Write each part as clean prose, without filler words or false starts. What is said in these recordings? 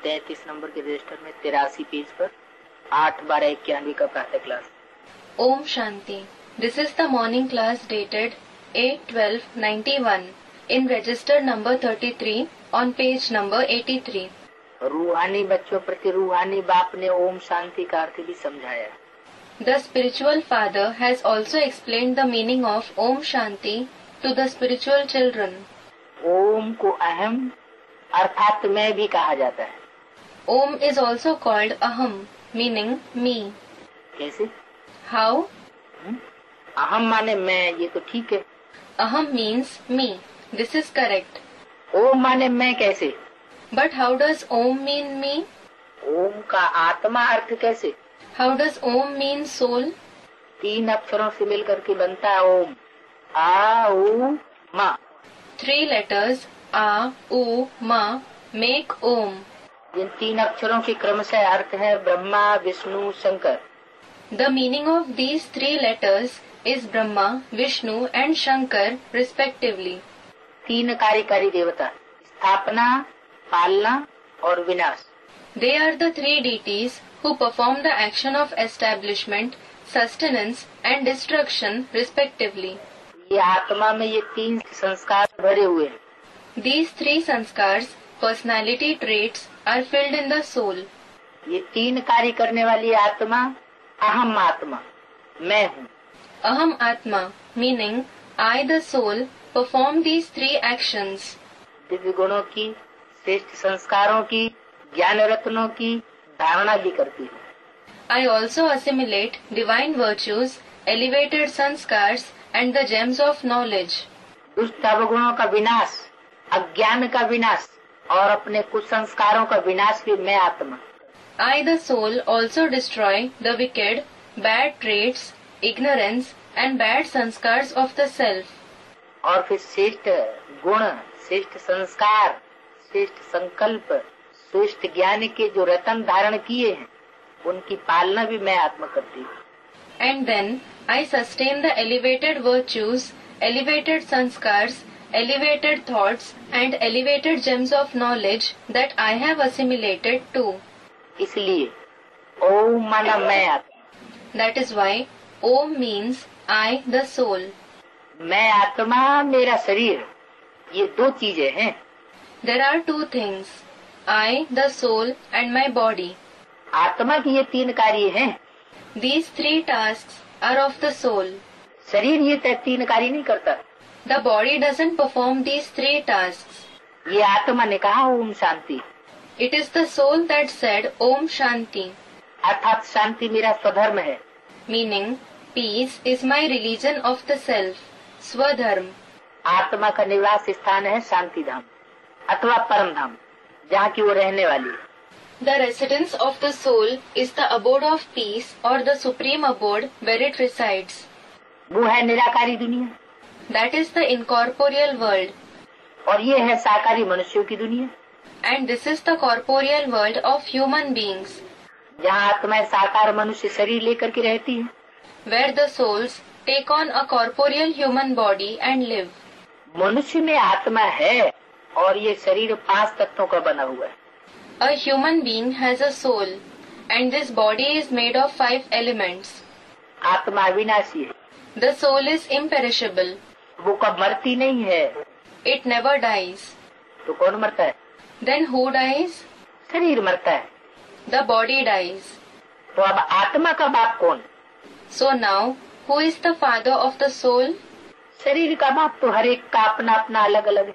33 number के register में 83 page पर 8/12/91 का प्रातः क्लास। ओम शांति। This is the morning class dated 8/12/91 in register number 33 on page number 83. रूहानी बच्चों प्रति रूहानी बाप ने ओम शांति का अर्थ भी समझाया। The spiritual father has also explained the meaning of Om Shanti to the spiritual children. ओम को अहम अर्थात मैं भी कहा जाता है। Om is also called Aham, meaning me. कैसे? How? अहम माने मैं, ये तो ठीक है। Aham means me. This is correct. ओम माने मैं कैसे? But how does Om mean me? ओम का आत्मा अर्थ कैसे? How does Om mean soul? 3 अक्षरों से मिलकर के बनता है ओम। आ उ मा। 3 letters A, U, Ma make Om. इन 3 अक्षरों के क्रमशः अर्थ है Brahma, Vishnu, Shankar. The meaning of these 3 letters is Brahma, Vishnu and Shankar respectively. 3 कार्यकारी देवता, स्थापना, पालना और विनाश। They are the 3 deities who perform the action of establishment, sustenance and destruction respectively. ये आत्मा में ये 3 संस्कार भरे हुए हैं। These 3 sanskars, personality traits are filled in the soul. ये 3 कार्य करने वाली आत्मा अहम आत्मा मैं हूँ। Aham Atma meaning I the soul perform these 3 actions. Divya गुणों की, श्रेष्ठ संस्कारों की, ज्ञान रत्नों की धारणा भी करती हूँ। I also assimilate divine virtues, elevated sanskars and the gems of knowledge. दुष्ट अवगुणों का विनाश, अज्ञान का विनाश और अपने कुछ संस्कारों का विनाश भी मैं आत्मा। I the soul also destroy the wicked, bad traits, ignorance and bad sanskars of the self. और फिर श्रेष्ठ गुण, श्रेष्ठ संस्कार, श्रेष्ठ संकल्प, श्रेष्ठ ज्ञान के जो रतन धारण किए हैं उनकी पालना भी मैं आत्मा करती हूँ। And then I sustain the elevated virtues, elevated sanskars, elevated thoughts and elevated gems of knowledge that I have assimilated too. इसलिए ओम माना मैं आत्मा। That is why Om means I the soul. मैं आत्मा, मेरा शरीर, ये 2 चीजें हैं। There are 2 things, I the soul and my body. आत्मा की ये 3 कार्य हैं। These 3 tasks are of the soul. शरीर ये 3 कार्य नहीं करता। The body doesn't perform these 3 tasks. ये आत्मा ने कहा Om Shanti, It is the soul that said Om Shanti, अर्थात शांति मेरा स्वधर्म है। meaning peace is my religion of the self, Swadharm. आत्मा का निवास स्थान है शांति धाम अथवा परम धाम, जहाँ की वो रहने वाली है। The residence of the soul is the abode of peace or the supreme abode where it resides. वो है निराकारी दुनिया That is the incorporeal world. और ये है साकारी मनुष्यों की दुनिया, And this is the corporeal world of human beings, जहाँ आत्माएं साकार मनुष्य शरीर लेकर के रहती है। where the souls take on a corporeal human body and live. मनुष्य में आत्मा है और ये शरीर 5 तत्वों का बना हुआ है। A human being has a soul, and this body is made of 5 elements. आत्मा अविनाशी है, The soul is imperishable. वो कब मरती नहीं है। It never dies. तो कौन मरता है? Then who dies? शरीर मरता है। The body dies. तो अब आत्मा का बाप कौन? So now, who is the father of the soul? शरीर का बाप तो हर एक का अपना अपना अलग अलग है।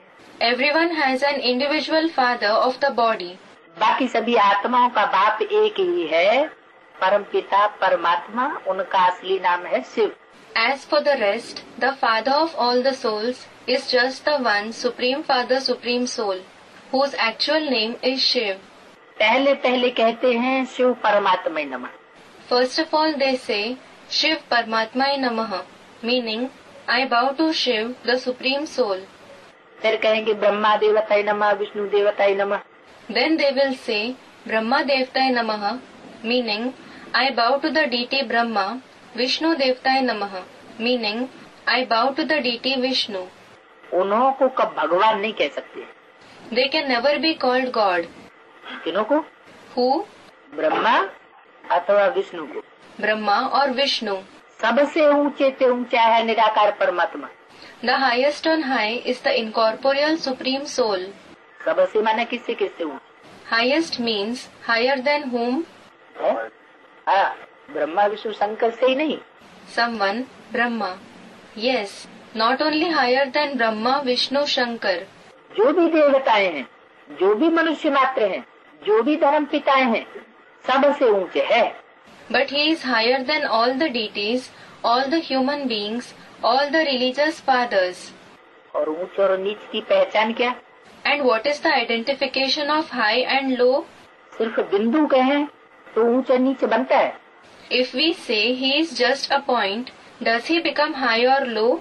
Everyone has an individual father of the body. बाकी सभी आत्माओं का बाप एक ही है, परमपिता परमात्मा, उनका असली नाम है Shiv. As for the rest, the father of all the souls is just the one supreme father, supreme soul, whose actual name is Shiv. पहले पहले कहते हैं शिव परमात्मा नमः। First of all they say, Shiv Paramatmai Namaha, meaning, I bow to Shiv, the supreme soul. फिर कहेंगे ब्रह्मा देवताय नमः, विष्णु देवताय नमः। Then they will say, Brahma Devtai Namaha, meaning, I bow to the deity Brahma, Vishnu Devtai Namaha, meaning, I bow to the deity Vishnu. उन्हों को कब भगवान नहीं कह सकते। They can never be called God. किन्हों को? Who? ब्रह्मा अथवा विष्णु को? Brahma or Vishnu. सबसे ऊंचे से ऊंचा है निराकार परमात्मा। The highest on high is the incorporeal supreme soul. सबसे माने किससे किससे ऊंचा? Highest means higher than whom? है? हाँ, ब्रह्मा विष्णु शंकर से ही नहीं। Someone, Brahma. Yes, not only higher than Brahma, Vishnu, Shankar. जो भी देवताएं हैं, जो भी मनुष्य मात्र हैं, जो भी धर्म पिताएं हैं, सबसे ऊंचे है। But he is higher than all the deities, all the human beings, all the religious fathers. और ऊंच और नीच की पहचान क्या? And what is the identification of high and low? सिर्फ बिंदु कहें तो ऊंच और नीच बनता है। If we say he is just a point, does he become high or low?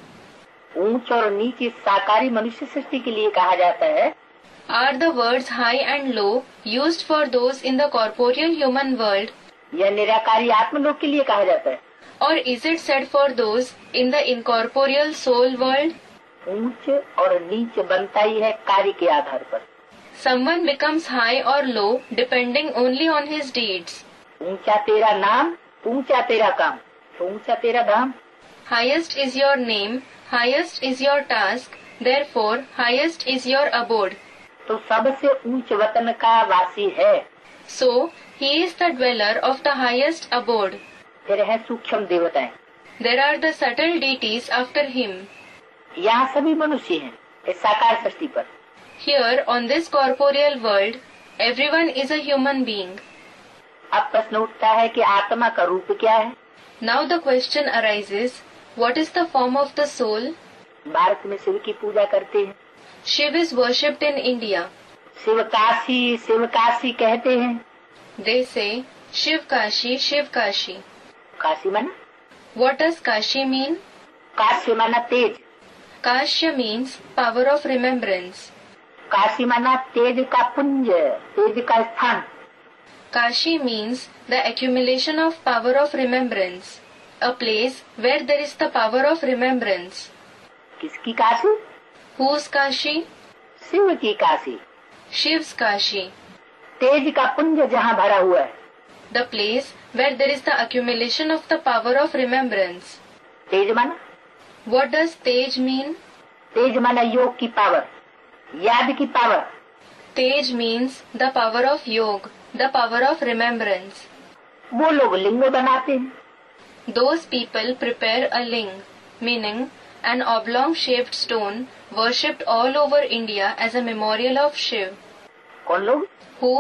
ऊंच और नीच इस साकारी मनुष्य सृष्टि के लिए कहा जाता है। Are the words high and low used for those in the corporeal human world? यह निराकारी आत्मलोक के लिए कहा जाता है। Or is it said for those in the incorporeal soul world? ऊंच और नीच बनता ही है कार्य के आधार पर। Someone becomes high or low depending only on his deeds. ऊंचा तेरा नाम, ऊंचा तेरा काम, तो ऊंचा तेरा धाम। Highest is your name, highest is your task, therefore highest is your abode. तो सबसे ऊंच वतन का वासी है। So, he is the dweller of the highest abode. फिर है सूक्ष्म देवताएं। There are the subtle deities after him. यहाँ सभी मनुष्य हैं इस साकार सृष्टि पर। Here, on this corporeal world, everyone is a human being. अब प्रश्न उठता है कि आत्मा का रूप क्या है? Now the question arises, what is the form of the soul? Bharat में शिव की पूजा करते हैं। Shiv is worshipped in India. Shiv Kashi कहते हैं। They say, Shiv Kashi, Shiv Kashi. Kashi माना? What does Kashi mean? Kashi माना तेज। Kashya means power of remembrance. Kashi माना तेज का पुंज, तेज का स्थान। Kashi means the accumulation of power of remembrance, a place where there is the power of remembrance. किसकी Kashi? Whose Kashi? Shiv की Kashi. Shiv's Kashi. तेज का पुंज जहाँ भरा हुआ है। The place where there is the accumulation of the power of remembrance. तेज माना? What does Tej mean? तेज माना योग की पावर, याद की power. Tej means the power of yoga, the power of remembrance. वो लोग लिंग बनाते हैं। Those people prepare a ling, meaning an oblong-shaped stone worshipped all over India as a memorial of Shiv. कौन लोग? Who?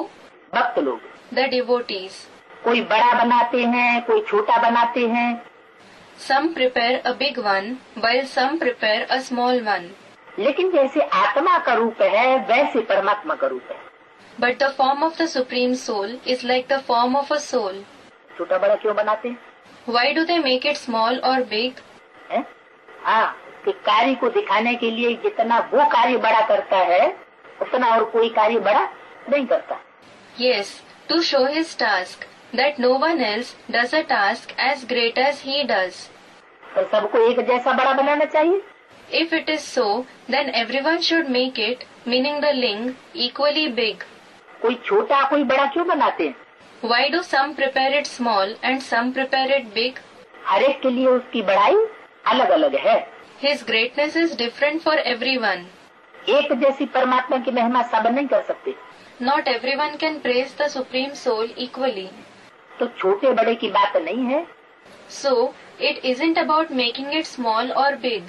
भक्त लोग। The devotees. कोई बड़ा बनाते हैं, कोई छोटा बनाते हैं। Some prepare a big one, while some prepare a small one. लेकिन जैसे आत्मा का रूप है वैसे परमात्मा का रूप है। But the form of the Supreme Soul is like the form of a soul. छोटा बड़ा क्यों बनाते हैं? Why do they make it small or big? है? हाँ, कि कार्य को दिखाने के लिए जितना वो कार्य बड़ा करता है उतना और कोई कार्य बड़ा नहीं करता। Yes, to show his task, that no one else does a task as great as he does. तो सबको एक जैसा बड़ा बनाना चाहिए। If it is so, then everyone should make it, meaning the ling, equally big. कोई छोटा कोई बड़ा क्यों बनाते हैं? Why do some prepare it small and some prepare it big? हर एक के लिए उसकी बढ़ाई अलग अलग है। His greatness is different for everyone. एक जैसी परमात्मा की महिमा सब नहीं कर सकते। Not everyone can praise the Supreme Soul equally. तो छोटे बड़े की बात नहीं है। So, it isn't about making it small or big.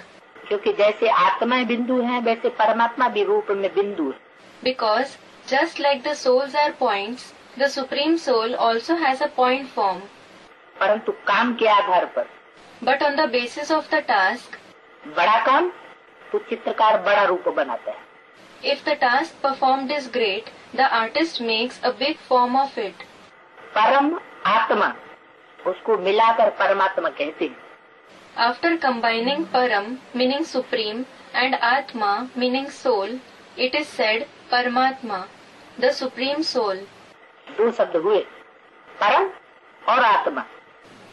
क्योंकि जैसे आत्माएं बिंदु हैं वैसे परमात्मा भी रूप में बिंदु है। Because, just like the souls are points, the Supreme Soul also has a point form. परंतु काम के आधार पर। But on the basis of the task, बड़ा काम तो चित्रकार बड़ा रूप बनाता है। if the task performed is great, the artist makes a big form of it. परम आत्मा, उसको मिलाकर परमात्मा कहते हैं। After combining Param, meaning Supreme, and Atma, meaning Soul, it is said Paramatma, the Supreme Soul. दो शब्द हुए, परम और आत्मा।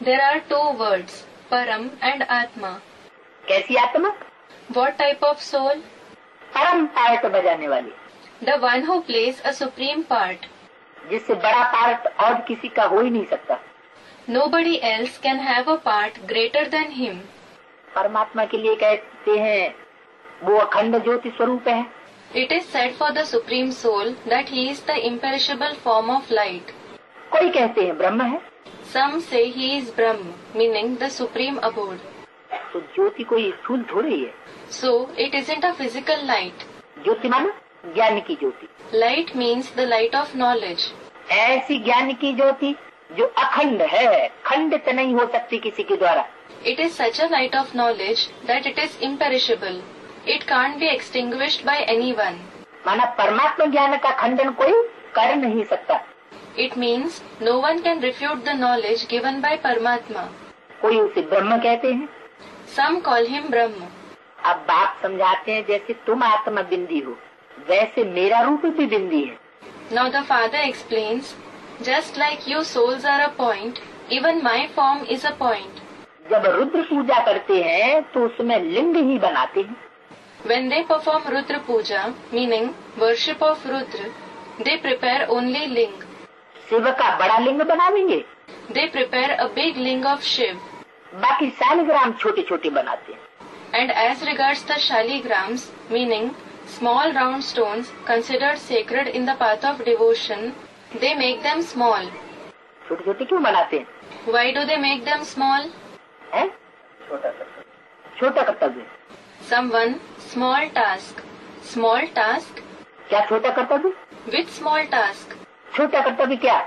There are two words, Param and Atma. कैसी आत्मा? What type of soul? परम पार्ट बजाने वाली। The one who plays a supreme part. जिससे बड़ा पार्ट और किसी का हो ही नहीं सकता। Nobody else can have a part greater than him. परमात्मा के लिए कहते हैं वो अखंड ज्योति स्वरूप है। It is said for the Supreme Soul that he is the imperishable form of light. कोई कहते हैं ब्रह्म है। Some say he is Brahma, meaning the supreme abode. तो ज्योति कोई स्थूल थोड़ी है। So it isn't a physical light. ज्योति माना ज्ञान की ज्योति। Light means the light of knowledge. ऐसी ज्ञान की ज्योति जो अखंड है, खंडित नहीं हो सकती किसी के द्वारा। It is such a light of knowledge that it is imperishable. It can't be extinguished by anyone. माना परमात्मा ज्ञान का खंडन कोई कर नहीं सकता। It means no one can refute the knowledge given by Paramatma. कोई उसे ब्रह्म कहते हैं। Some call him Brahma. अब बाप समझाते हैं जैसे तुम आत्मा बिंदी हो वैसे मेरा रूप भी बिंदी है। Now the father explains, just like you souls are a point, even my form is a point. जब रुद्र पूजा करते हैं तो उसमें लिंग ही बनाते हैं। When they perform Rudra Puja, meaning worship of Rudra, they prepare only ling. Shiv का बड़ा लिंग बनावेंगे, They prepare a big ling of Shiv. बाकी शालिग्राम छोटे छोटे बनाते हैं। And as regards the shaligrams, meaning small round stones considered sacred in the path of devotion, they make them small. छोटे छोटे क्यों बनाते हैं? Why do they make them small? हैं? छोटा कर्तव्य। Someone, small task. Small task? क्या छोटा कर्तव्य? Which small task? छोटा कर्तव्य क्या?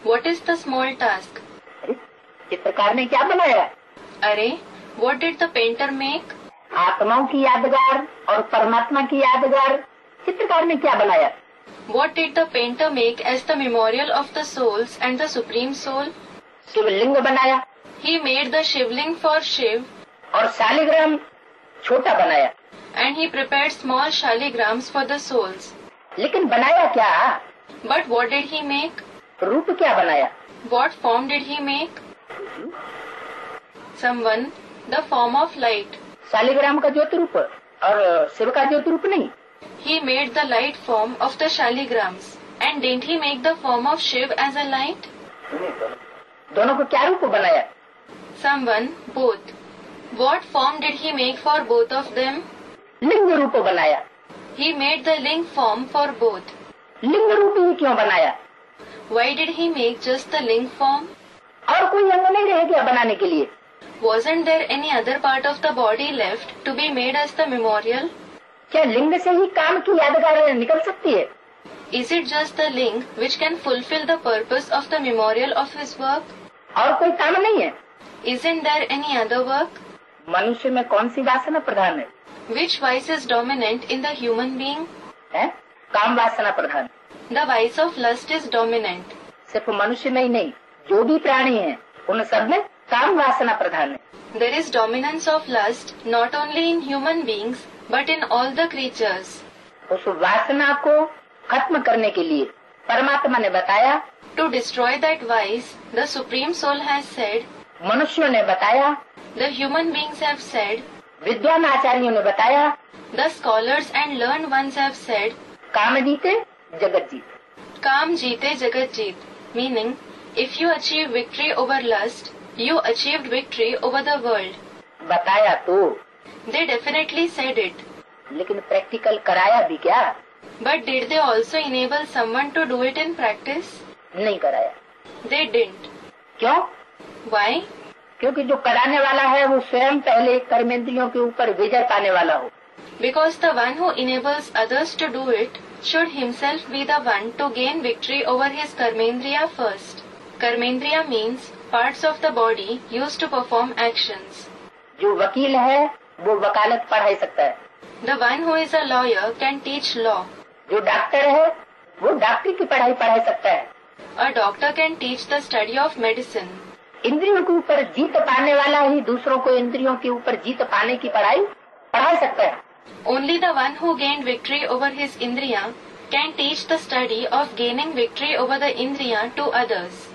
What is the small task? अरे चित्रकार ने क्या बनाया? Arey, what did the painter make? आत्माओं की यादगार और परमात्मा की यादगार चित्रकार ने क्या बनाया? What did the painter make as the memorial of the souls and the Supreme Soul? शिवलिंग बनाया He made the Shivling for Shiv और शालिग्राम छोटा बनाया। and he prepared small shaligrams for the souls. लेकिन बनाया क्या? But what did he make? रूप क्या बनाया? What form did he make? Someone, the form of light. Shaligram का ज्योति रूप और शिव का ज्योति रूप नहीं। He made the light form of the shaligrams. And didn't he make the form of Shiv as a light? दोनों को क्या रूप बनाया? Someone, both. What form did he make for both of them? लिंग रूप बनाया। He made the ling form for both. लिंग रूप ही क्यों बनाया? Why did he make just the ling form? और कोई अंग नहीं रह गया बनाने के लिए? Wasn't there any other part of the body left to be made as the memorial? क्या लिंग से ही काम की यादगार निकल सकती है? Is it just the ling which can fulfill the purpose of the memorial of his work? और कोई काम नहीं है? Isn't there any other work? मनुष्य में कौन सी वासना प्रधान है? Which vice is dominant in the human being? है? काम वासना प्रधान। The vice of lust is dominant. सिर्फ मनुष्य में ही नहीं, जो भी प्राणी हैं, उन सब में काम वासना प्रधान है। There is dominance of lust not only in human beings but in all the creatures. उस वासना को खत्म करने के लिए परमात्मा ने बताया, To destroy that vice, the Supreme Soul has said, मनुष्यों ने बताया, the human beings have said, विद्वान आचार्यों ने बताया, the scholars and learned ones have said, काम जीते जगत जीत। Kam jeete jagat jeet, meaning if you achieve victory over lust, you achieved victory over the world. बताया तो, They definitely said it. लेकिन प्रैक्टिकल कराया भी क्या? But did they also enable someone to do it in practice? नहीं कराया। They didn't. क्यों? Why? क्योंकि जो कराने वाला है वो स्वयं पहले कर्मेंद्रियों के ऊपर विजय पाने वाला हो। Because the one who enables others to do it should himself be the one to gain victory over his karmendriya first. Karmendriya means parts of the body used to perform actions. जो वकील है वो वकालत पढ़ाई सकता है। The one who is a lawyer can teach law. जो doctor है वो डॉक्टरी की पढ़ाई पढ़ा सकता है। A doctor can teach the study of medicine. इंद्रियों के ऊपर जीत पाने वाला ही दूसरों को इंद्रियों के ऊपर जीत पाने की पढ़ाई पढ़ा सकता है। Only the one who gained victory over his indriya can teach the study of gaining victory over the indriya to others.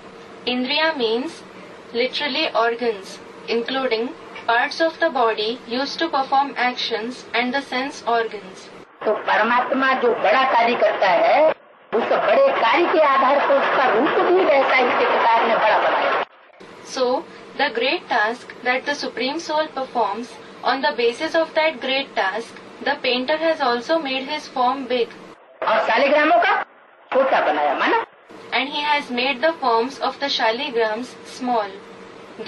Indriya means literally organs, including parts of the body used to perform actions and the sense organs. तो परमात्मा जो बड़ा कार्य करता है उस बड़े कार्य के आधार पर उसका रूप भी वैसा ही चित्रकार ने बड़ा बनाया। So, the great task that the Supreme Soul performs, on the basis of that great task, the painter has also made his form big. और शालिग्रामों का छोटा बनाया, माना? And he has made the forms of the shaligrams small.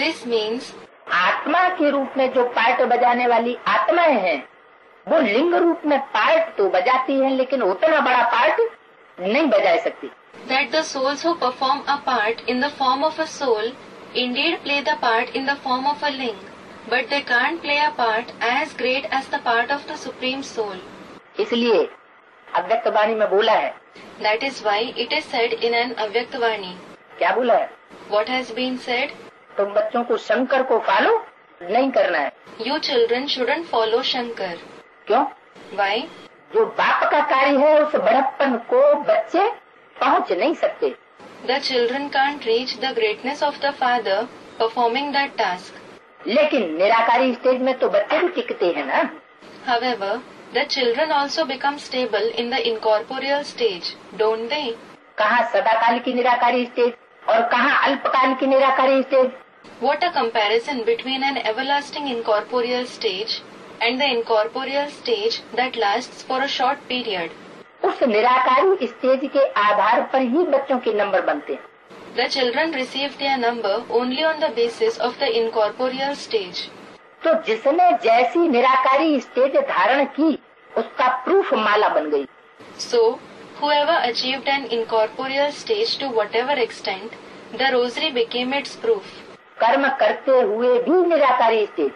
This means आत्मा के रूप में जो पार्ट बजाने वाली आत्माएं हैं, वो लिंग रूप में पार्ट तो बजाती हैं, लेकिन उतना बड़ा पार्ट नहीं बजा सकती। that the souls who perform a part in the form of a soul indeed play the part in the form of a ling, but they can't play a part as great as the part of the Supreme Soul. इसलिए अव्यक्त वाणी में बोला है। That is why it is said in an Avyaktvani. क्या बोला है? What has been said? तुम बच्चों को शंकर को फॉलो नहीं करना है। You children shouldn't follow Shankar. क्यों? Why? जो बाप का कार्य है उस बड़प्पन को बच्चे पहुंच नहीं सकते। The children can't reach the greatness of the father performing that task. लेकिन निराकारी स्टेज में तो बच्चे भी टिकते हैं ना। However, the children also become stable in the incorporeal stage, don't they? कहाँ सदाकाल की निराकारी स्टेज और कहाँ अल्पकाल की निराकारी stage. What a comparison between an everlasting incorporeal stage and the incorporeal stage that lasts for a short period. उस निराकारी stage के आधार पर ही बच्चों के नंबर बनते हैं। The children receive their number only on the basis of the incorporeal stage. तो जिसने जैसी निराकारी स्टेज धारण की उसका प्रूफ माला बन गई। So, whoever achieved an incorporeal stage to whatever extent, the rosary became its proof. कर्म करते हुए भी निराकारी स्टेज,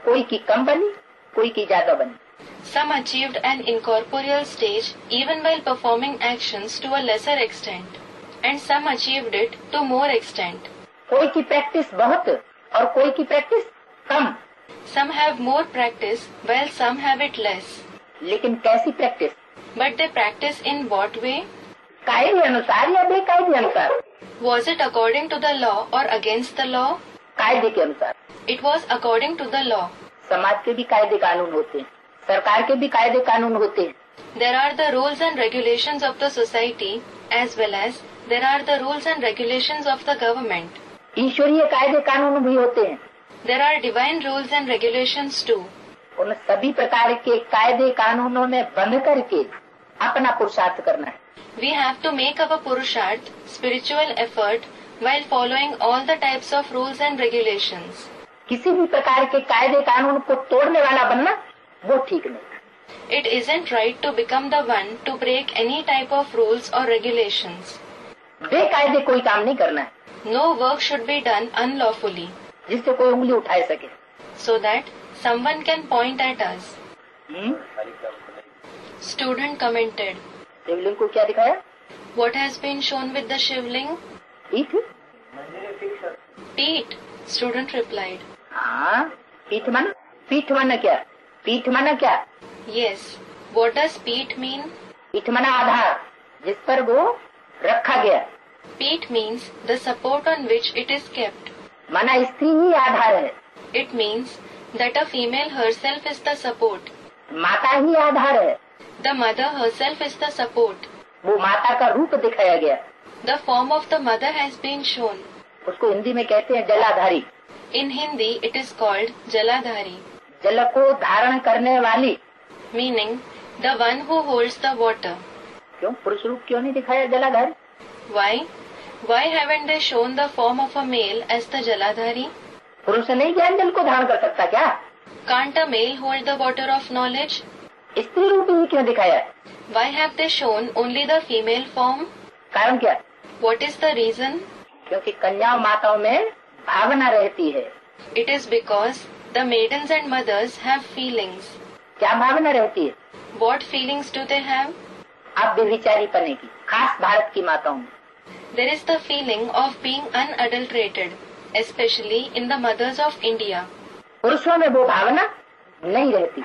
कोई की कम बनी, कोई की ज्यादा बनी। Some achieved an incorporeal stage even while performing actions to a lesser extent, and some achieved it to more extent. कोई की प्रैक्टिस बहुत और कोई की practice come. Some have more practice while some have it less. लेकिन कैसी practice? But they practice in what way? कायदे अनुसार या बेकायदे अनुसार? Was it according to the law or against the law? कायदे के अनुसार। It was according to the law. समाज के भी कायदे कानून होते हैं, सरकार के भी कायदे कानून होते हैं। There are the rules and regulations of the society as well as there are the rules and regulations of the government. ईश्वरीय कायदे कानून भी होते हैं। There are divine rules and regulations too. उन सभी प्रकार के कायदे कानूनों में बंध करके अपना पुरुषार्थ करना है। We have to make our purusharth, spiritual effort, while following all the types of rules and regulations. किसी भी प्रकार के कायदे कानून को तोड़ने वाला बनना वो ठीक नहीं। It isn't right to become the one to break any type of rules or regulations. बेकायदे कोई काम नहीं करना है, No work should be done unlawfully, जिससे कोई उंगली उठा सके। so that someone can point at us. Student commented, शिवलिंग को क्या दिखाया? what has been shown with the Shivling? पीठ। Peat, student replied. हाँ, पीठ माना? पीठ माना क्या? पीठ माना क्या? Yes, what does peat mean? पीठ माना आधार, जिस पर वो रखा गया। Peat means the support on which it is kept. माना स्त्री ही आधार है। It means that a female herself is the support. माता ही आधार है। The mother herself is the support. वो माता का रूप दिखाया गया। The form of the mother has been shown. उसको हिंदी में कहते हैं जलाधारी। In Hindi, it is called Jaladhari, जल को धारण करने वाली। meaning the one who holds the water. क्यों पुरुष रूप क्यों नहीं दिखाया जलाधारी? Why? Why haven't they shown the form of a male as the Jaladhari? पुरुष नहीं ज्ञान जल को धारण कर सकता क्या? Can't a male hold the water of knowledge? स्त्री रूप ही क्यों दिखाया? Why have they shown only the female form? कारण क्या? What is the reason? क्योंकि कन्याओं माताओं में भावना रहती है। It is because the maidens and mothers have feelings. क्या भावना रहती है? What feelings do they have? आप बेविचारी पने की, खास भारत की माताओं में। There is the feeling of being unadulterated, especially in the mothers of India. पुरुषों में वो भावना नहीं रहती,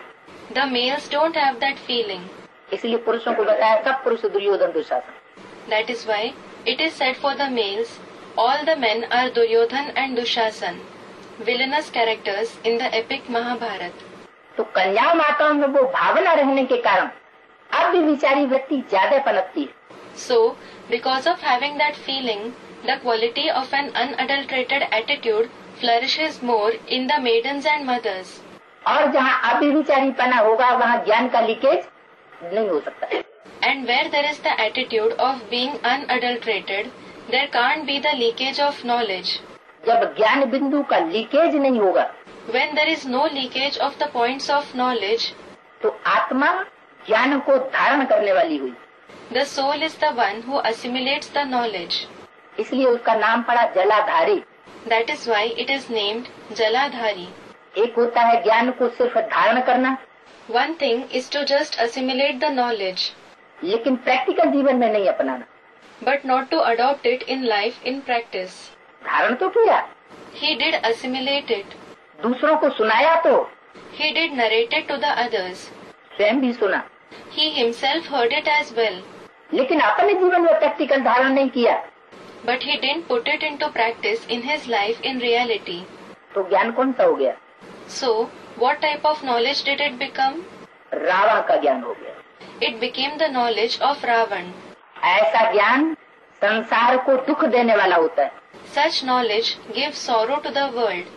The males don't have that feeling. इसलिए पुरुषों को बताया सब पुरुष Duryodhan Dushasan. That is why it is said for the males, all the men are Duryodhan and Dushasan, villainous characters in the epic Mahabharata. तो कन्याओं माताओं में वो भावना रहने के कारण अब भी विचारी व्यक्ति ज्यादा पनपती है। So, because of having that feeling, the quality of an unadulterated attitude flourishes more in the maidens and mothers. और जहाँ अभिविचारीपना होगा वहाँ ज्ञान का लीकेज नहीं हो सकता। And where there is the attitude of being unadulterated, there can't be the leakage of knowledge. जब ज्ञान बिंदु का लीकेज नहीं होगा, When there is no leakage of the points of knowledge, तो आत्मा ज्ञान को धारण करने वाली हुई। the soul is the one who assimilates the knowledge. इसलिए उसका नाम पड़ा जलाधारी। That is why it is named Jaladhari. एक होता है ज्ञान को सिर्फ धारण करना, One thing is to just assimilate the knowledge, लेकिन प्रैक्टिकल जीवन में नहीं अपनाना। but not to adopt it in life in practice. धारण तो किया, He did assimilate it. दूसरों को सुनाया तो He did narrate it to the others. स्वयं भी सुना, He himself heard it as well. लेकिन अपने जीवन में प्रैक्टिकल धारण नहीं किया, But he didn't put it into practice in his life in reality. तो ज्ञान कौन सा हो गया? So, what type of knowledge did it become? Ravan का ज्ञान हो गया। It became the knowledge of Ravan. ऐसा ज्ञान संसार को दुख देने वाला होता है। Such knowledge gives sorrow to the world.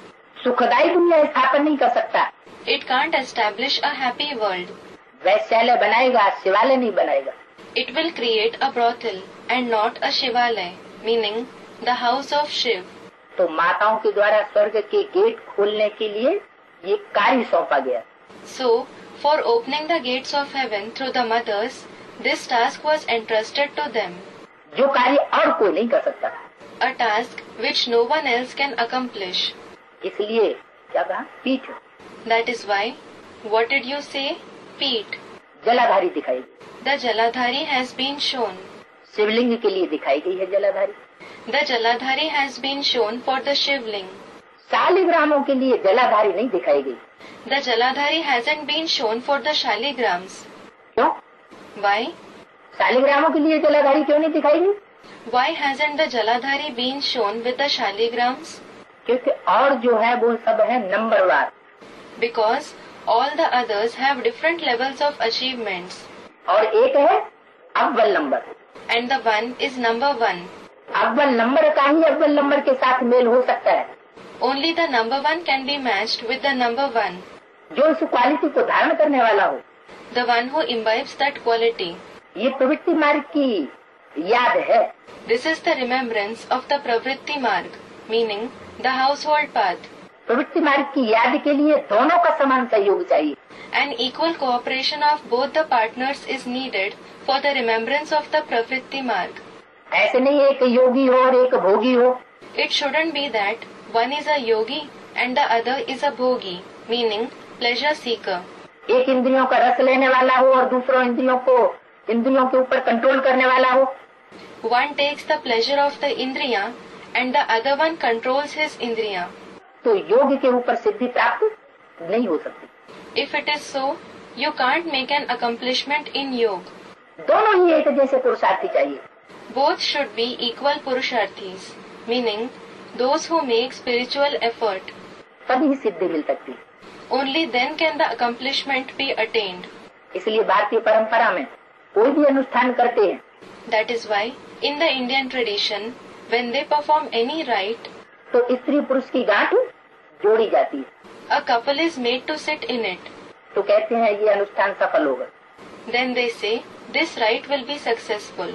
सुखदायी दुनिया स्थापन नहीं कर सकता। It can't establish a happy world. वैश्यालय बनाएगा, शिवालय नहीं बनाएगा। It will create a brothel and not a Shivalaya, meaning the house of Shiv. तो माताओं के द्वारा स्वर्ग के गेट खोलने के लिए ये कार्य सौंपा गया। So, for opening the gates of heaven through the mothers, this task was entrusted to them. जो कार्य और कोई नहीं कर सकता। A task which no one else can accomplish. इसलिए क्या कहा? पीठ। That is why, what did you say? Feet. जलाधारी दिखाई गई। The Jaladhari has been shown. शिवलिंग के लिए दिखाई गई है जलाधारी। The Jaladhari has been shown for the Shivling. शालिग्रामों के लिए जलाधारी नहीं दिखाई गई। The Jaladhari hasn't been shown for the Shaligrams. क्यों? Why? शालिग्रामों के लिए जलाधारी क्यों नहीं दिखाई गई? Why hasn't the Jaladhari been shown with the Shaligrams? क्योंकि और जो है वो सब है नंबरवार। Because all the others have different levels of achievements. और एक है अव्वल number. And the one is number one. अव्वल नंबर का ही अव्वल नंबर के साथ मेल हो सकता है। Only the number one can be matched with the number one. जो इस क्वालिटी को धारण करने वाला हो। The one who imbibes that quality. ये प्रवृत्ति मार्ग की याद है। This is the remembrance of the Pravritti Marg, meaning the household path. प्रवृत्ति मार्ग की याद के लिए दोनों का समान सहयोग चाहिए। An equal cooperation of both the partners is needed for the remembrance of the Pravritti Marg. ऐसे नहीं एक योगी हो और एक भोगी हो। It shouldn't be that one is a yogi and the other is a bhogi, meaning pleasure seeker. एक इंद्रियों का रस लेने वाला हो और दूसरों इंद्रियों के ऊपर कंट्रोल करने वाला हो। One takes the pleasure of the indriya and the other one controls his indriya. तो योग के ऊपर सिद्धि प्राप्त नहीं हो सकती। If it is so, you can't make an accomplishment in yoga. दोनों ही एक जैसे पुरुषार्थी चाहिए। Both should be equal purusharthis, meaning those who make spiritual effort. तभी सिद्धि मिल सकती है। Only then can the accomplishment be attained. इसलिए भारतीय परंपरा में कोई भी अनुष्ठान करते हैं, That is why, in the Indian tradition, when they perform any rite, तो स्त्री पुरुष की गांठ जोड़ी जाती है। a couple is made to sit in it. तो कहते हैं ये अनुष्ठान सफल होगा। Then they say, this rite will be successful.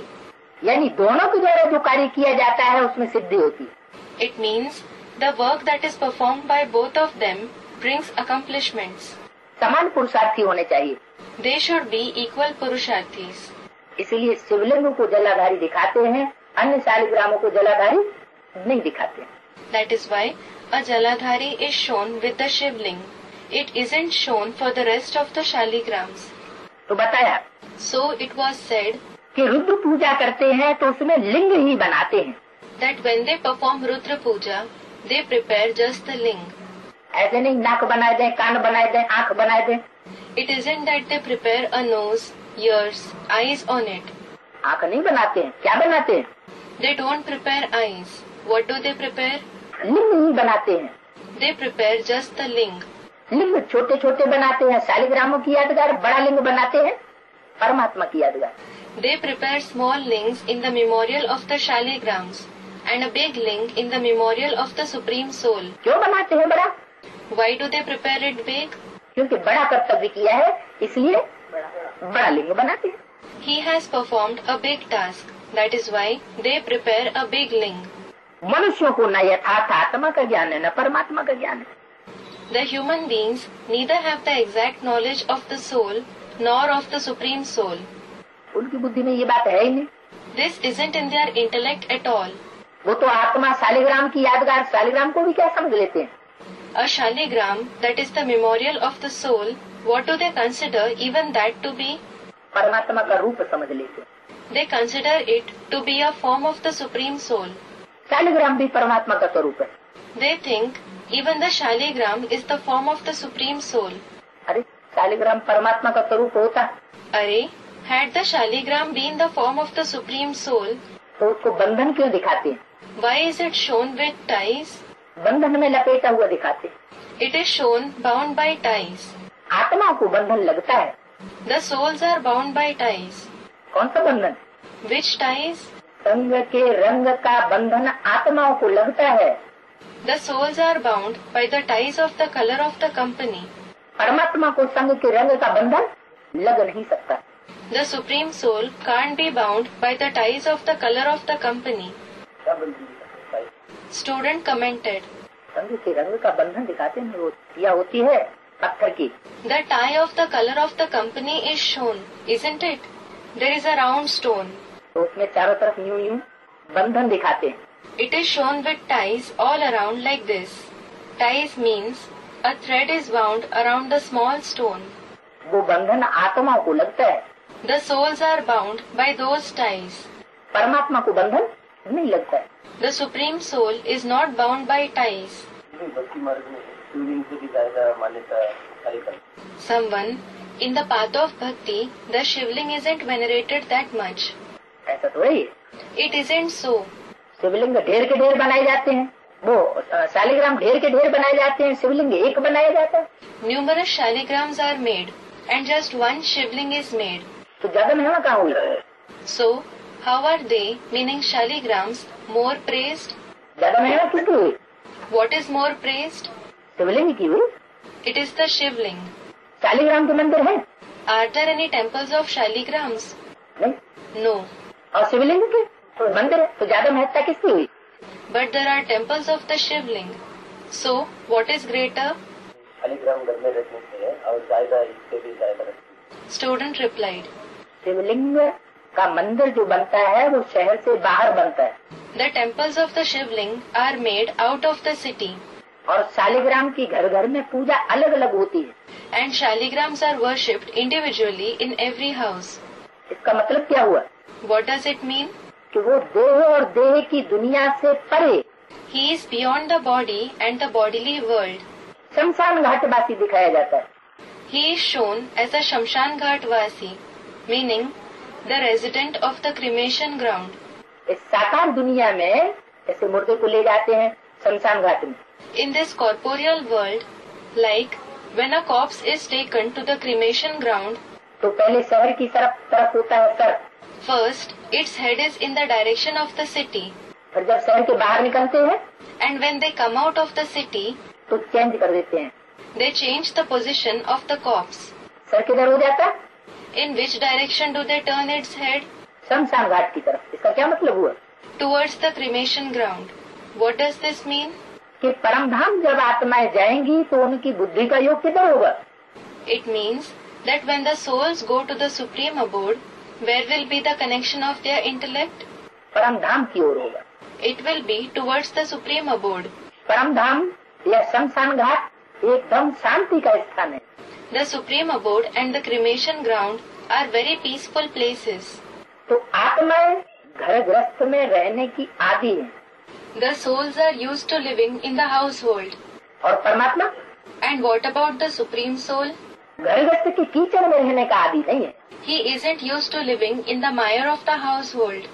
यानी दोनों के द्वारा जो कार्य किया जाता है उसमें सिद्धि होती है। It means the work that is performed by both of them brings accomplishments. समान पुरुषार्थी होने चाहिए। They should be equal purusharthis. इसलिए शिवलिंग को जलाधारी दिखाते हैं, अन्य शालिग्रामों को जलाधारी नहीं दिखाते। That is why a Jaladhari is shown with the Shivling. It isn't shown for the rest of the Shaligrams. तो बताया So it was said कि रुद्र पूजा करते हैं तो उसमें लिंग ही बनाते हैं। that when they perform Rudra Puja, they prepare just the ling. ऐसे नहीं नाक बनाए दें, कान बनाए दें, आँख बनाए दें। It isn't that they prepare a nose, ears, eyes on it. आँख नहीं बनाते हैं, क्या बनाते हैं? They don't prepare eyes. What do they prepare? लिंग ही बनाते हैं। They prepare just the ling. लिंग छोटे छोटे बनाते हैं, शालिग्रामों की यादगार बड़ा लिंग बनाते हैं। परमात्मा की यादगार। They prepare small links in the memorial of the Shaligrams and a big link in the memorial of the Supreme Soul. क्यों बनाते हैं बड़ा? Why do they prepare it big? क्योंकि बड़ा कर्तव्य किया है, इसलिए बड़ा लिंग बनाते हैं। He has performed a big task. That is why they prepare a big ling. मनुष्यों को न यथार्थ आत्मा का ज्ञान है, न परमात्मा का ज्ञान है। The human beings neither have the exact knowledge of the soul nor of the Supreme Soul. उनकी बुद्धि में ये बात है ही नहीं। This isn't in their intellect at all. वो तो आत्मा शालिग्राम की यादगार, शालिग्राम को भी क्या समझ लेते हैं? A Shaligram, that is the memorial of the soul, what do they consider even that to be? परमात्मा का रूप समझ लेते हैं। They consider it to be a form of the Supreme Soul. Shaligram भी परमात्मा का स्वरूप है। They think even the Shaligram is the form of the Supreme Soul. अरे शालिग्राम परमात्मा का स्वरूप होता, अरे, had the Shaligram been the form of the Supreme Soul, तो उसको बंधन क्यों दिखाते हैं? why is it shown with ties? बंधन में लपेटा हुआ दिखाते हैं। It is shown bound by ties. आत्मा को बंधन लगता है। The souls are bound by ties. कौन सा बंधन? Which ties? संग के रंग का बंधन आत्माओं को लगता है। The souls are bound by the ties of the color of the company. परमात्मा को संग के रंग का बंधन लग नहीं सकता। The Supreme Soul can't be bound by the ties of the color of the company. Student commented, संग के रंग का बंधन दिखाते हैं, वो या होती है पत्थर की। the tie of the color of the company is shown, isn't it? There is a round stone. तो उसमें चारों तरफ यूं यूं बंधन दिखाते हैं। It is shown with ties all around like this. Ties means a thread is wound around the small stone. वो बंधन आत्माओं को लगता है। The souls are bound by those ties. परमात्मा को बंधन नहीं लगता है। The Supreme Soul is not bound by ties. Someone in the path of bhakti, the Shivling isn't venerated that much. ऐसा तो है। It isn't so. शिवलिंग ढेर के ढेर बनाए जाते हैं, वो शालिग्राम ढेर के ढेर बनाए जाते हैं, शिवलिंग एक बनाया जाता है। Numerous Shaligrams are made and just one Shivling is made. तो ज्यादा महिमा कहाँ हुई? So, how are they, meaning Shaligrams, more praised? ज्यादा महिमा किसकी हुई? What is more praised? शिवलिंग की हुई। It is the Shivling. Shaligram के मंदिर है? Are there any temples of Shaligrams? नहीं। No. और शिवलिंग के तो मंदिर है, तो ज्यादा महत्ता किसकी हुई? But there are temples of the Shivling. So, what is greater? Shaligram घर में रखने से और ज्यादा इससे भी ज्यादा। Student replied, शिवलिंग का मंदिर जो बनता है वो शहर से बाहर बनता है। the temples of the Shivling are made out of the city. और शालिग्राम की घर घर में पूजा अलग अलग होती है। And Shaligrams are worshipped individually in every house. इसका मतलब क्या हुआ? What does it mean? कि वो देह और देह की दुनिया से परे He is beyond the body and the bodily world. शमशान घाटवासी दिखाया जाता है। He is shown as a Shamshan Ghat Vasi, meaning the resident of the cremation ground. इस साकार दुनिया में ऐसे मुर्दे को ले जाते हैं शमशान घाट में। In this corporeal world, like when a corpse is taken to the cremation ground, तो पहले शहर की तरफ होता है sir, first its head is in the direction of the city, फिर जब शहर के बाहर निकलते हैं and when they come out of the city, तो चेंज कर देते हैं। they change the position of the corpse. Sir किधर हो जाता है? In which direction do they turn its head? शमशान घाट की तरफ। इसका क्या मतलब हुआ? Towards the cremation ground. What does this mean? कि परमधाम जब आत्माएं जाएंगी तो उनकी बुद्धि का योग किधर होगा? It means that when the souls go to the supreme abode, where will be the connection of their intellect? परमधाम की ओर होगा। It will be towards the supreme abode. परमधाम या शमशान घाट एकदम शांति का स्थान है। The supreme abode and the cremation ground are very peaceful places. तो आत्माएं घर गृहस्थ में रहने की आदि है। The souls are used to living in the household. और परमात्मा? And what about the supreme soul? घर गृहस्थ की कीचड़ में रहने का आदि नहीं है। He isn't used to living in the mire of the household.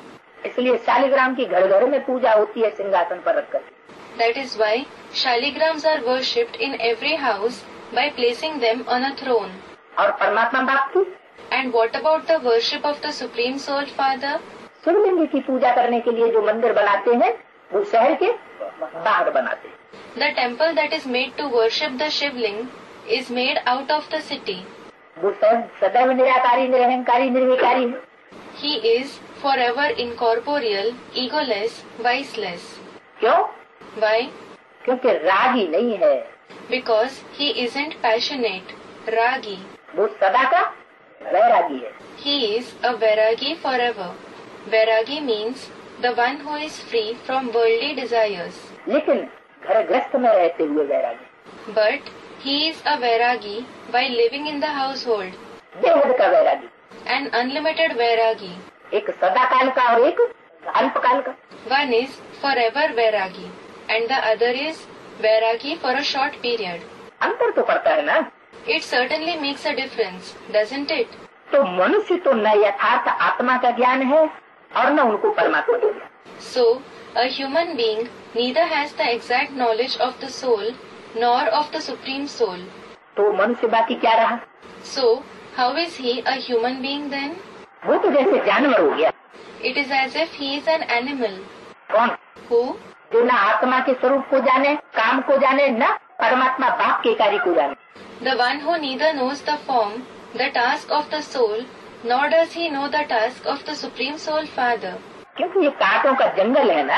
इसलिए शालिग्राम की घर घर में पूजा होती है सिंहासन पर रखकर। That is why Shaligrams are worshipped in every house by placing them on a throne. और परमात्मा बाप की? And what about the worship of the Supreme Soul Father? शिवलिंग की पूजा करने के लिए जो मंदिर बनाते हैं वो शहर के बाहर बनाते हैं। The temple that is made to worship the Shivling is made out of the city. वो सदैव निराकारी, निरहंकारी, निर्विकारी है। He is forever incorporeal, egoless, viceless. क्यों? Why? क्योंकि रागी नहीं है। Because he isn't passionate, ragi. वो सदा का वैरागी है। He is a vairagi forever. Vairagi means the one who is free from worldly desires. लेकिन घर गृहस्थ में रहते हुए वैरागी। But he is a vairagi while living in the household. बेहद का वैरागी। An unlimited vairagi. एक सदा काल का और एक अल्पकाल का। One is forever vairagi and the other is vairagi for a short period. अंतर तो पड़ता है ना। It certainly makes a difference, doesn't it? तो मनुष्य तो न यथार्थ आत्मा का ज्ञान है और न उनको परमात्मा का ज्ञान। So, a human being neither has the exact knowledge of the soul nor of the Supreme Soul. तो मनुष्य बाकी क्या रहा? So, how is he a human being then? वो तो जैसे जानवर हो गया। It is as if he is an animal. कौन? Who? जो न आत्मा के स्वरूप को जाने, काम को जाने, न परमात्मा बाप के कार्य को जाने। The one who neither knows the form, the task of the soul, nor does he know the task of the Supreme Soul Father. क्योंकि ये कांटों का जंगल है ना।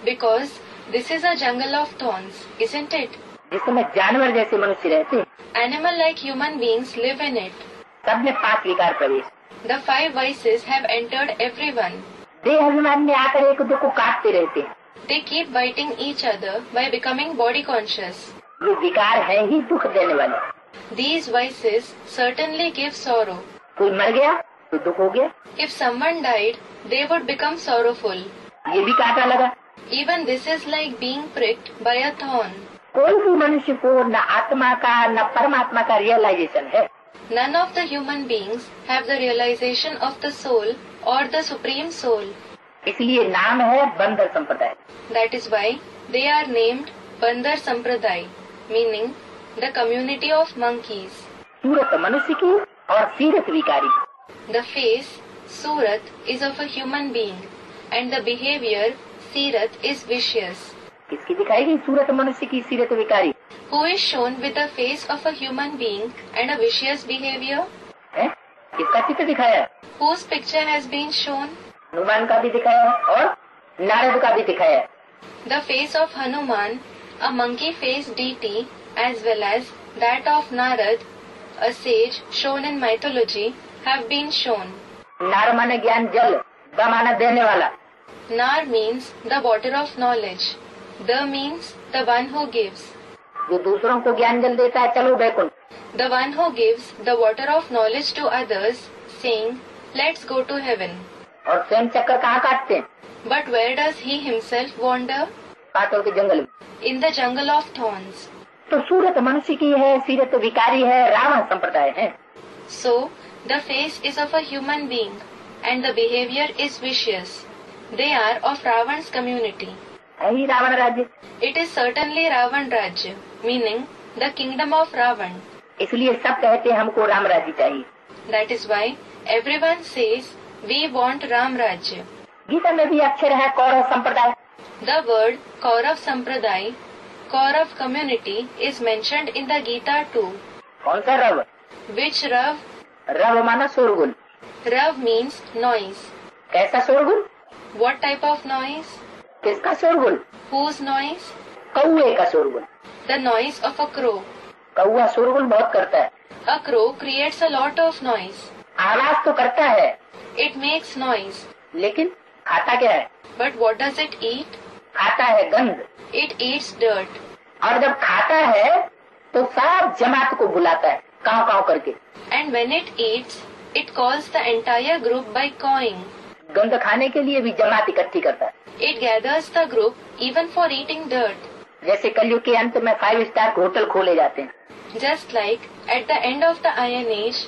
Because this is a jungle of thorns, isn't it? जिसमें जानवर जैसे मनुष्य रहते हैं। Animal-like human beings live in it. सब में 5 विकार प्रवेश। The 5 vices have entered everyone. देह अभिमान में आकर एक दूसरे को काटते रहते हैं। They keep biting each other by becoming body conscious. ये विकार है ही दुख देने वाले। These vices certainly give sorrow. कोई मर गया तो दुख हो गया। If someone died, they would become sorrowful. ये भी कांटा लगा। Even this is like being pricked by a thorn. कोई भी मनुष्य को न आत्मा का न परमात्मा का रियलाइजेशन है। None of the human beings have the realization of the soul or the Supreme Soul. इसलिए नाम है बंदर संप्रदाय। That is why they are named Bandar Sampradai, meaning the community of monkeys. सूरत मनुष्य की और सीरत विकारी। The face, Surat, is of a human being and the behavior, Sirat, is vicious. किसकी दिखाई गई सूरत मनुष्य की सीरत विकारी? Who is shown with the face of a human being and a vicious behavior? है? किसका चित्र दिखाया? Whose picture has been shown? Hanuman का भी दिखाया और नारद का भी दिखाया। The face of Hanuman, a monkey-faced deity, as well as that of Narad, a sage shown in mythology, have been shown. नार माने ज्ञान जल, द माने देने वाला। Nar means the water of knowledge. The means the one who gives. जो दूसरों को ज्ञान जल देता है, चलो Baikunth. The one who gives the water of knowledge to others, saying, "Let's go to heaven." और स्वयं चक्कर कहाँ काटते हैं? But where does he himself wander? कांटों के जंगल में। In the jungle of thorns. तो सूरत मनुष्य की है, सीरत विकारी है, रावण संप्रदाय है। So, the face is of a human being, and the behavior is vicious. They are of Ravan's community. है ही रावण राज्य। It is certainly Ravan Rajya, meaning the kingdom of Ravan. इसलिए सब कहते हैं हमको राम राज्य चाहिए। That is why everyone says we want Ram Rajya. Gita में भी अक्षर है कौरव संप्रदाय। The word Kaurav Sampradai, Kaurav community, is mentioned in the Gita too. कौन सा रव? Which Rav? रव माना शोरगुल। Rav means noise. कैसा शोरगुल? What type of noise? किसका शोरगुल? Whose noise? कौए का शोरगुल। The noise of a crow. कौआ शोरगुल बहुत करता है। A crow creates a lot of noise. आवाज तो करता है, It makes noise. लेकिन खाता क्या है? But what does it eat? खाता है गंध। It eats dirt. और जब खाता है तो सब जमात को बुलाता है, काव काव करके। And when it eats, it calls the entire group by cawing. गंध खाने के लिए भी जमात इकट्ठी करता है। It gathers the group even for eating dirt. जैसे कलयुग के अंत में 5 स्टार होटल खोले जाते हैं। Just like at the end of the Iron Age,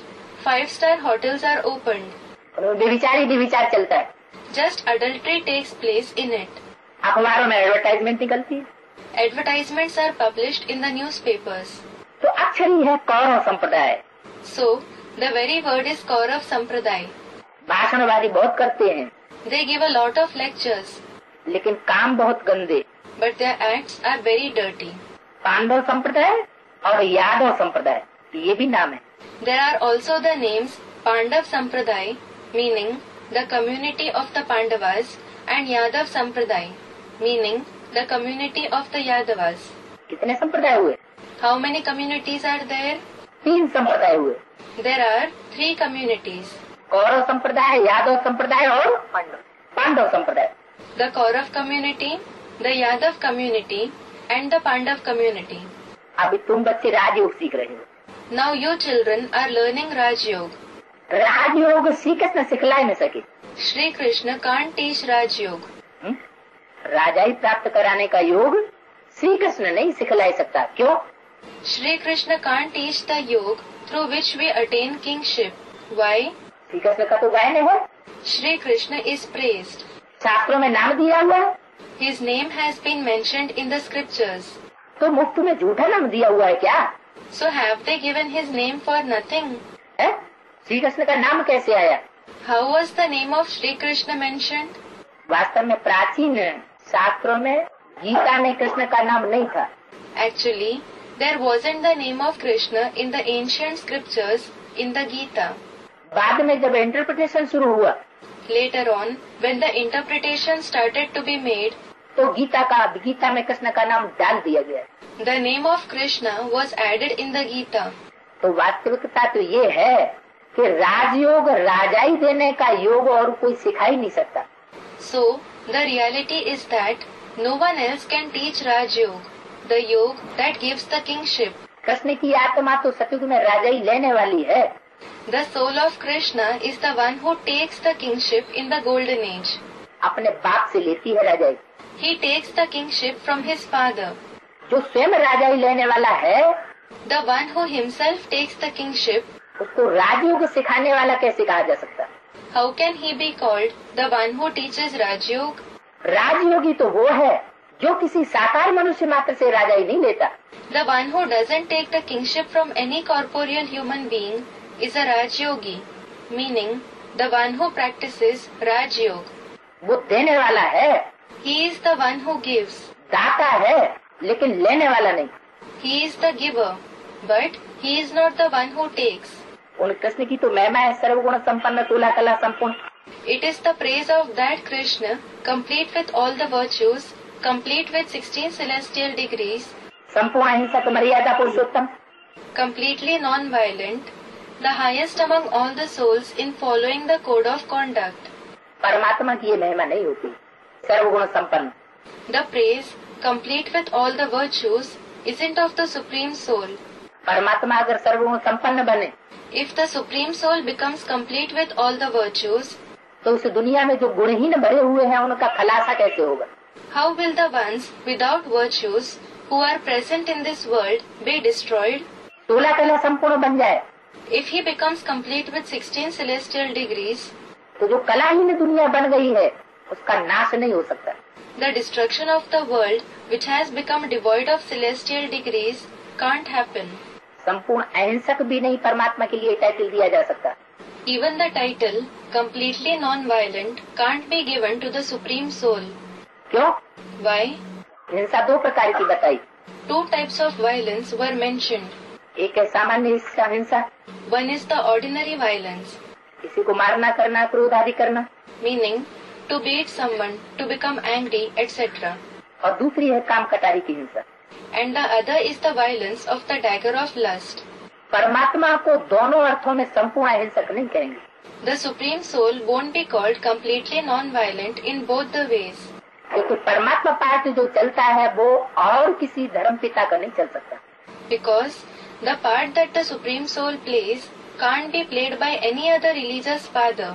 5-star hotels are opened. व्यभिचार चलता है। Just adultery takes place in it. अखबारों में एडवर्टाइजमेंट निकलती है। Advertisements are published in the newspapers. तो अक्षर ही है कौरव संप्रदाय। So, The very word is Kaurav Sampradaya. भाषणबाजी बहुत करते हैं, They give a lot of lectures, लेकिन काम बहुत गंदे। but their acts are very dirty. Pandav संप्रदाय और यादव संप्रदाय, ये भी नाम है। There are also the names Pandav Sampradaya, meaning the community of the Pandavas, and Yadav Sampradaya, meaning the community of the Yadavas. कितने संप्रदाय हुए? How many communities are there? 3 संप्रदाय हुए, There are 3 communities. कौरव संप्रदाय, यादव संप्रदाय और पांडव संप्रदाय। The Kaurav community, the Yadav community, and the Pandav community. अभी तुम बच्चे राजयोग सीख रहे हो। Now you children are learning Raj Yoga. राजयोग श्री कृष्ण सिखला ही न सके। Shri Krishna can't teach Raj Yoga. राजाई प्राप्त कराने का योग श्री कृष्ण नहीं सिखला सकता। क्यों? Shri Krishna can't teach the yoga through which we attain kingship. Why? Shri Krishna का तो गायन है, Shri Krishna is praised. शास्त्रों में नाम दिया हुआ है, His name has been mentioned in the scriptures. तो मुफ्त में झूठा नाम दिया हुआ है क्या? So have they given his name for nothing? है? श्री कृष्ण का नाम कैसे आया? How was the name of Shri Krishna mentioned? वास्तव में प्राचीन शास्त्रों में गीता में कृष्ण का नाम नहीं था। Actually, there wasn't the name of Krishna in the ancient scriptures in the Gita. बाद में जब इंटरप्रिटेशन शुरू हुआ Later on, when the interpretation started to be made, तो गीता में कृष्ण का नाम डाल दिया गया। the name of Krishna was added in the Gita. तो वास्तविकता तो ये है कि राजयोग राजाई देने का योग और कोई सिखा ही नहीं सकता। So, the reality is that no one else can teach Raj Yoga, the yoga that gives the kingship. Krishna की आत्मा तो सतयुग में राजाई लेने वाली है। The soul of Krishna is the one who takes the kingship in the golden age. अपने बाप से लेती है राजाई। He takes the kingship from his father. जो स्वयं राजाई लेने वाला है, The one who himself takes the kingship, उसको राजयोग सिखाने वाला कैसे कहा जा सकता? how can he be called the one who teaches Raj Yoga? राजयोगी तो वो है जो किसी साकार मनुष्य मात्र से राजाई नहीं लेता। The one who doesn't take the kingship from any corporeal human being is a Raj Yogi, meaning the one who practices Raj Yoga. वो देने वाला है, He is the one who gives. दाता है, लेकिन लेने वाला नहीं। He is the giver, but he is not the one who takes. उन कृष्ण की तो महिमा है, सर्वगुण संपन्न, तुला कला संपूर्ण। It is the praise of that Krishna, complete with all the virtues, complete with 16 celestial degrees, संपूर्ण अहिंसक मर्यादा पुरुषोत्तम, completely non-violent, the highest among all the souls in following the code of conduct. परमात्मा की ये महिमा नहीं होती। सर्वगुण संपन्न, The praise, complete with all the virtues, isn't of the Supreme Soul. परमात्मा अगर सर्वगुण संपन्न बने If the Supreme Soul becomes complete with all the virtues, तो उस दुनिया में जो गुणहीन भरे हुए हैं उनका खलासा कैसे होगा? how will the ones without virtues who are present in this world be destroyed? तुला कला संपूर्ण बन जाए If he becomes complete with 16 celestial degrees, तो जो कलाहीन दुनिया बन गई है उसका नाश नहीं हो सकता। the destruction of the world which has become devoid of celestial degrees can't happen. संपूर्ण अहिंसक भी नहीं परमात्मा के लिए टाइटल दिया जा सकता। Even the title, completely non-violent, can't be given to the Supreme Soul. क्यों? Why? हिंसा 2 प्रकार की बताई। 2 types of violence were mentioned. एक है सामान्य हिंसा, One is the ordinary violence, किसी को मारना करना, क्रोध आदि करना, meaning to beat someone, to become angry, etc. और दूसरी है काम कटारी की हिंसा। And the other is the violence of the dagger of lust. परमात्मा को दोनों अर्थों में संपूर्ण अहिंसक नहीं कहेंगे। The Supreme Soul won't be called completely non-violent in both the ways. क्योंकि परमात्मा पाठ जो चलता है वो और किसी धर्म पिता का नहीं चल सकता। Because the part that the Supreme Soul plays can't be played by any other religious father.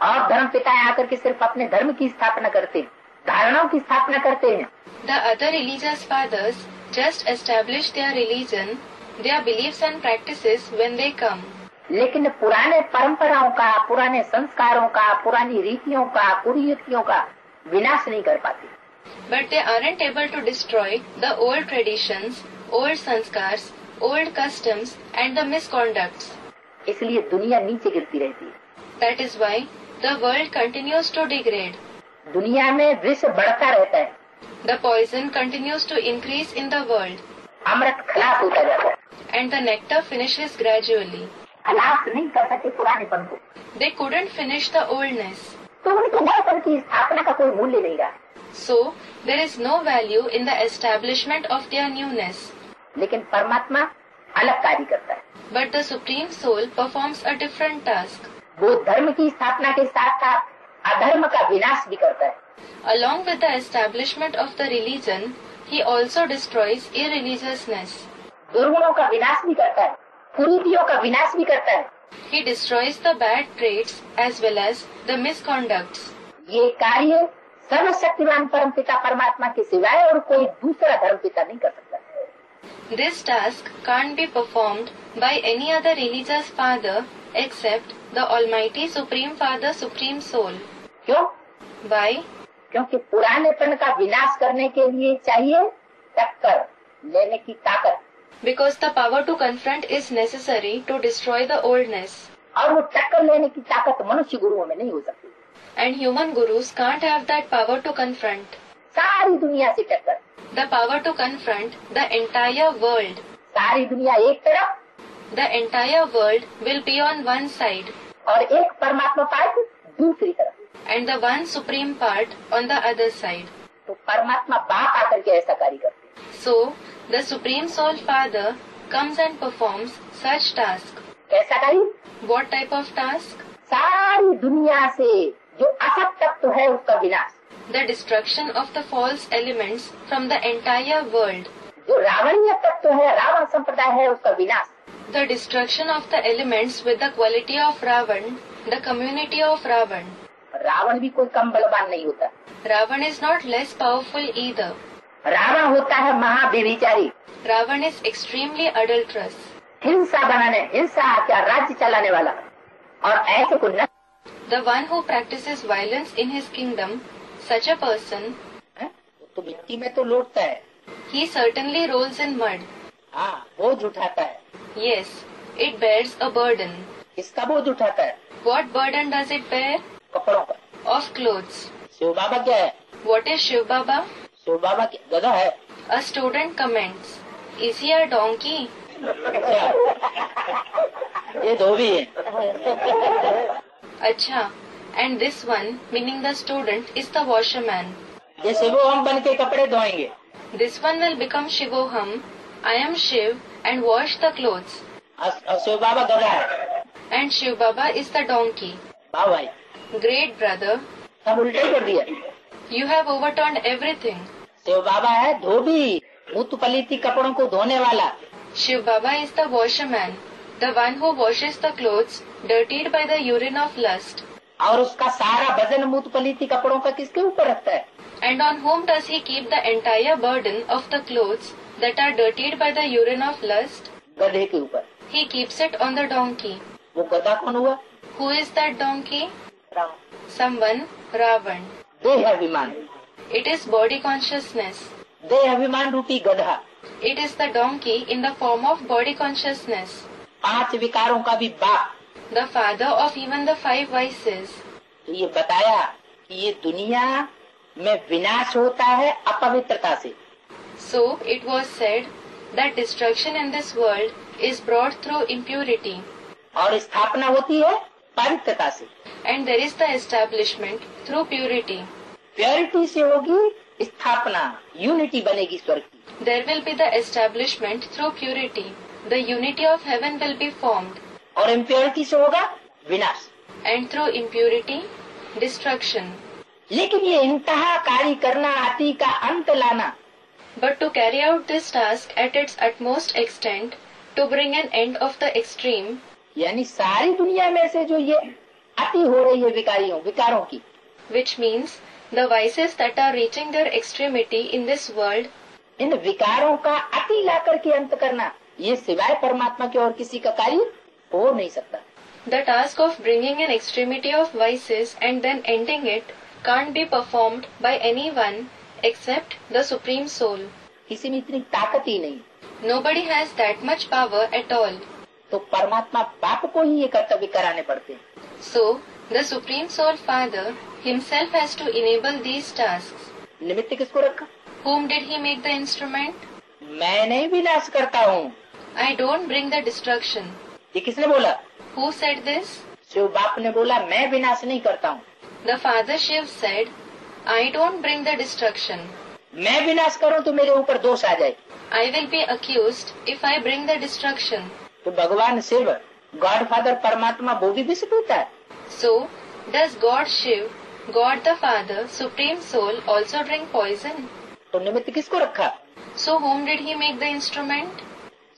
और धर्म पिता आकर के सिर्फ अपने धर्म की स्थापना करते हैं, धारणाओं की स्थापना करते हैं। The other religious fathers just establish their religion, their beliefs and practices when they come. लेकिन पुराने परंपराओं का, पुराने संस्कारों का, पुरानी रीतियों का, कुरीतियों का विनाश नहीं कर पाते। But they aren't able to destroy the old traditions, old sanskars, old customs and the misconducts. इसलिए दुनिया नीचे गिरती रहती है। That is why the world continues to degrade. दुनिया में विष बढ़ता रहता है, The poison continues to increase in the world, अमृत खलास होता जाता है। and the nectar finishes gradually. खलास नहीं कर सकते पुरानेपन को, They couldn't finish the oldness. तो उनके नएपन की स्थापना का कोई मूल्य नहीं रहा। So, there is no value in the establishment of their newness. लेकिन परमात्मा अलग कार्य करता है। But the Supreme Soul performs a different task. वो धर्म की स्थापना के साथ साथ अधर्म का विनाश भी करता है। Along with the establishment of the religion, he also destroys irreligiousness. दुर्गुणों का विनाश भी करता है, कुरीतियों का विनाश भी करता है। He destroys the bad traits as well as the misconducts. ये कार्य सर्वशक्तिमान परमपिता परमात्मा के सिवाय और कोई दूसरा धर्मपिता नहीं कर सकता। This task can't be performed by any other religious father except the Almighty Supreme Father, Supreme Soul. क्यों? Why? क्योंकि पुरानेपन का विनाश करने के लिए चाहिए टक्कर लेने की ताकत, Because the power to confront is necessary to destroy the oldness. और वो टक्कर लेने की ताकत मनुष्य गुरुओं में नहीं हो सकती। And human gurus can't have that power to confront. सारी दुनिया से टक्कर, The power to confront the entire world. सारी दुनिया एक तरफ The entire world will be on one side और एक परमात्मा पार्ट दूसरी तरफ। and the one supreme part on the other side. तो परमात्मा बाप आकर के ऐसा कार्य करते हैं। So, the Supreme Soul Father comes and performs such task. कैसा कार्य? What type of task? सारी दुनिया से जो असत तत्व है उसका विनाश, The destruction of the false elements from the entire world. जो रावणीय तत्व है, रावण संप्रदाय है, उसका विनाश, The destruction of the elements with the quality of Ravan, the community of Ravan. Ravan भी कोई कम बलवान नहीं होता। Ravan is not less powerful either. Ravan होता है महाव्यभिचारी, Ravan is extremely adulterous. हिंसा बनाने, हिंसा हत्यार, राज्य चलाने वाला, और ऐसे को न The one who practices violence in his kingdom, such a person, तो मिट्टी में तो लौटता है, he certainly rolls in mud. हाँ बोझ उठाता है। Yes, it bears a burden. किसका बोझ उठाता है? What burden does it bear? कपड़ों का। Of clothes. शिव बाबा क्या है? What is Shiv Baba? Shiv बाबा गधा है। A student comments, is he a donkey? ये धोबी है। Acha, and this one, meaning the student, is the washerman. ये शिवो हम बन के कपड़े धोएंगे। This one will become Shivoham, I am Shiv, and wash the clothes. और शिव बाबा गधा है। And Shiv Baba is the donkey. वाह भाई, Great brother, सब उल्टे कर दिया। you have overturned everything. Shiv बाबा है धोबी, मूत पलीती कपड़ों को धोने वाला। Shiv Baba is the washerman, the one who washes the clothes dirtied by the urine of lust. और उसका सारा वजन मूत पलीती कपड़ों का किसके ऊपर रखता है? And on whom does he keep the entire burden of the clothes that are dirtied by the urine of lust? गधे के ऊपर। He keeps it on the donkey. वो गधा कौन हुआ? Who is that donkey? Ravan. Someone, Ravan. देह अभिमान, It is body consciousness. देह अभिमान रूपी गधा, It is the donkey in the form of body consciousness. 5 विकारों का भी बाप। The father of even the 5 vices. तो ये बताया कि ये दुनिया में विनाश होता है अपवित्रता से। So it was said that destruction in this world is brought through impurity, और स्थापना होती है पवित्रता से। and there is the establishment through purity. Purity से होगी स्थापना, यूनिटी बनेगी स्वर्ग की। There will be the establishment through purity. The unity of heaven will be formed, और इम्प्योरिटी से होगा विनाश। and through impurity, destruction. लेकिन ये इंतहा कार्य करना, अति का अंत लाना, But to carry out this task at its utmost extent, to bring an end of the extreme, यानी सारी दुनिया में से जो ये अति हो रही है विकारों की, which means the vices that are reaching their extremity in this world, इन विकारों का अति ला करके अंत करना, ये सिवाय परमात्मा के और किसी का कार्य हो नहीं सकता। the task of bringing an extremity of vices and then ending it can't be performed by anyone except the Supreme Soul. किसी में इतनी ताकत ही नहीं। Nobody has that much power at all. तो परमात्मा बाप को ही ये कर्तव्य कराने पड़ते हैं। So, the Supreme Soul Father himself has to enable these tasks. निमित्त किसको रखा? Whom did he make the instrument? मैं नहीं विनाश करता हूँ। I don't bring the destruction. ये किसने बोला? Who said this? शिव बाप ने बोला मैं विनाश नहीं करता हूँ। The Father Shiv said, I don't bring the destruction. मैं विनाश करूँ तो मेरे ऊपर दोष आ जाए। I will be accused if I bring the destruction. तो भगवान शिव, गॉड फादर परमात्मा वो भी विष पीता है। So, does God Shiv, God the Father, Supreme Soul also drink poison? तो निमित्त किसको रखा? So whom did he make the instrument?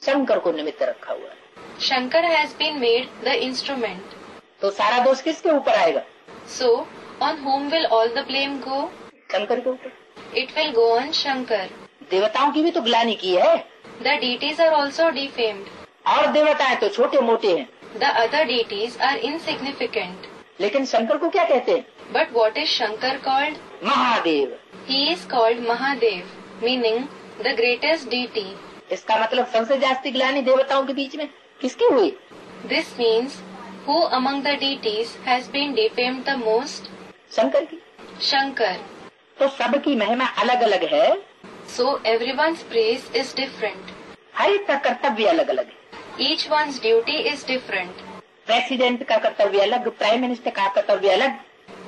Shankar को निमित्त रखा हुआ है। Shankar has been made the instrument. तो सारा दोष किसके ऊपर आएगा? So, on whom will all the blame go? Shankar के ऊपर। It will go on Shankar. देवताओं की भी तो ग्लानि की है। The deities are also defamed. और देवताएं तो छोटे मोटे हैं, The other deities are insignificant. लेकिन शंकर को क्या कहते हैं? But what is Shankar called? Mahadev. He is called Mahadev, meaning the greatest deity. इसका मतलब सबसे जास्ती ग्लानि देवताओं के बीच में किसकी हुई? This means, who among the deities has been defamed the most? Shankar की। Shankar. तो सबकी महिमा अलग अलग है, So everyone's praise is different. हर एक का कर्तव्य अलग अलग है। Each one's duty is different. President का कर्तव्य अलग, प्राइम मिनिस्टर का कर्तव्य अलग।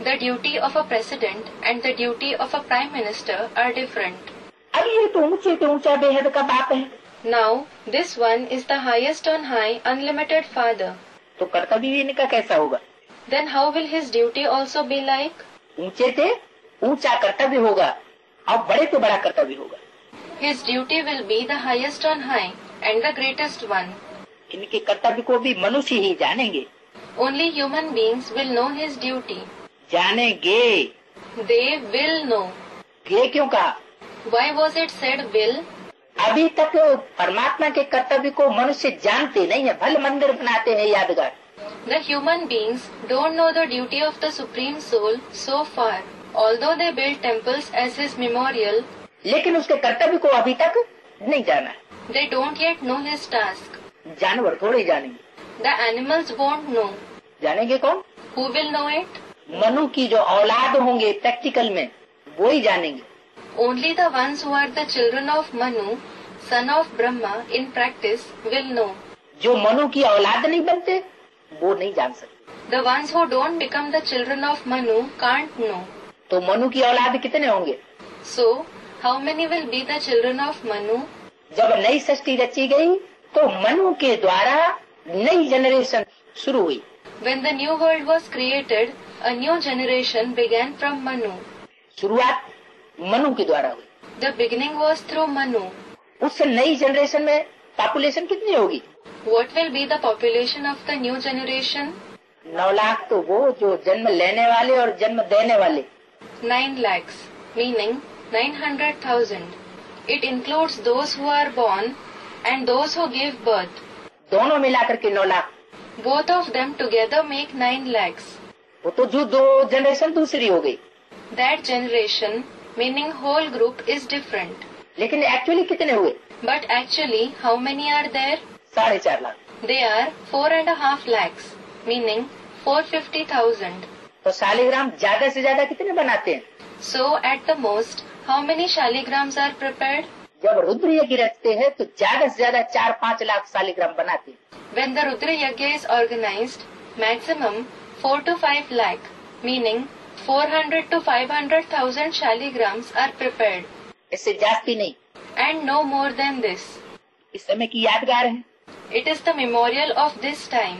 The duty of a president and the duty of a prime minister are different. अब ये तो ऊंचे से ऊंचा बेहद का बाप है, Now, this one is the highest on high, unlimited Father. तो कर्तव्य भी इनका कैसा होगा? Then how will his duty also be like? ऊंचे से ऊंचा कर्तव्य होगा और बड़े से बड़ा कर्तव्य होगा। His duty will be the highest on high and the greatest one. इनके कर्तव्य को भी मनुष्य ही जानेंगे। Only human beings will know his duty. जानेंगे। They will know. ये क्यों कहा? Why was it said will? अभी तक परमात्मा के कर्तव्य को मनुष्य जानते नहीं है, भले मंदिर बनाते हैं यादगार। The human beings don't know the duty of the Supreme Soul so far, although they build temples as his memorial. लेकिन उसके कर्तव्य को अभी तक नहीं जाना। They don't yet know his task. जानवर थोड़े जानेंगे। The animals won't know. जानेंगे कौन? Who will know it? Manu की जो औलाद होंगे प्रैक्टिकल में वो ही जानेंगे। Only the ones who are the children of Manu, son of Brahma, in practice will know. जो मनु की औलाद नहीं बनते वो नहीं जान सकते। The ones who don't become the children of Manu can't know. तो मनु की औलाद कितने होंगे? So, how many will be the children of Manu? जब नई सृष्टि रची गई तो मनु के द्वारा नई जनरेशन शुरू हुई। When the new world was created, a new generation began from Manu. शुरुआत मनु के द्वारा हुई। The beginning was through Manu. उस नई जनरेशन में पॉपुलेशन कितनी होगी? What will be the population of the new generation? 9 lakh तो वो जो जन्म लेने वाले और जन्म देने वाले। 9 lakhs, meaning 900,000. It includes those who are born and those who give birth. दोनों मिलाकर के 9 lakh. Both of them together make 9 lakhs. वो तो जो दो जनरेशन दूसरी हो गई। That generation, meaning whole group, is different. लेकिन एक्चुअली कितने हुए? But actually, how many are there? 4.5 lakh. They are 4.5 lakhs, meaning 450,000. तो शालिग्राम ज्यादा से ज्यादा कितने बनाते हैं? So, at the most, how many shaligrams are prepared? जब रुद्र यज्ञ रखते हैं तो ज्यादा से ज्यादा 4-5 लाख शालिग्राम बनाते हैं। When the Rudra Yajna is organized, maximum 4 to 5 lakh, meaning 400 to 500,000 shaligrams are prepared, इससे जास्ती नहीं। and no more than this. इस समय की यादगार है It is the memorial of this time,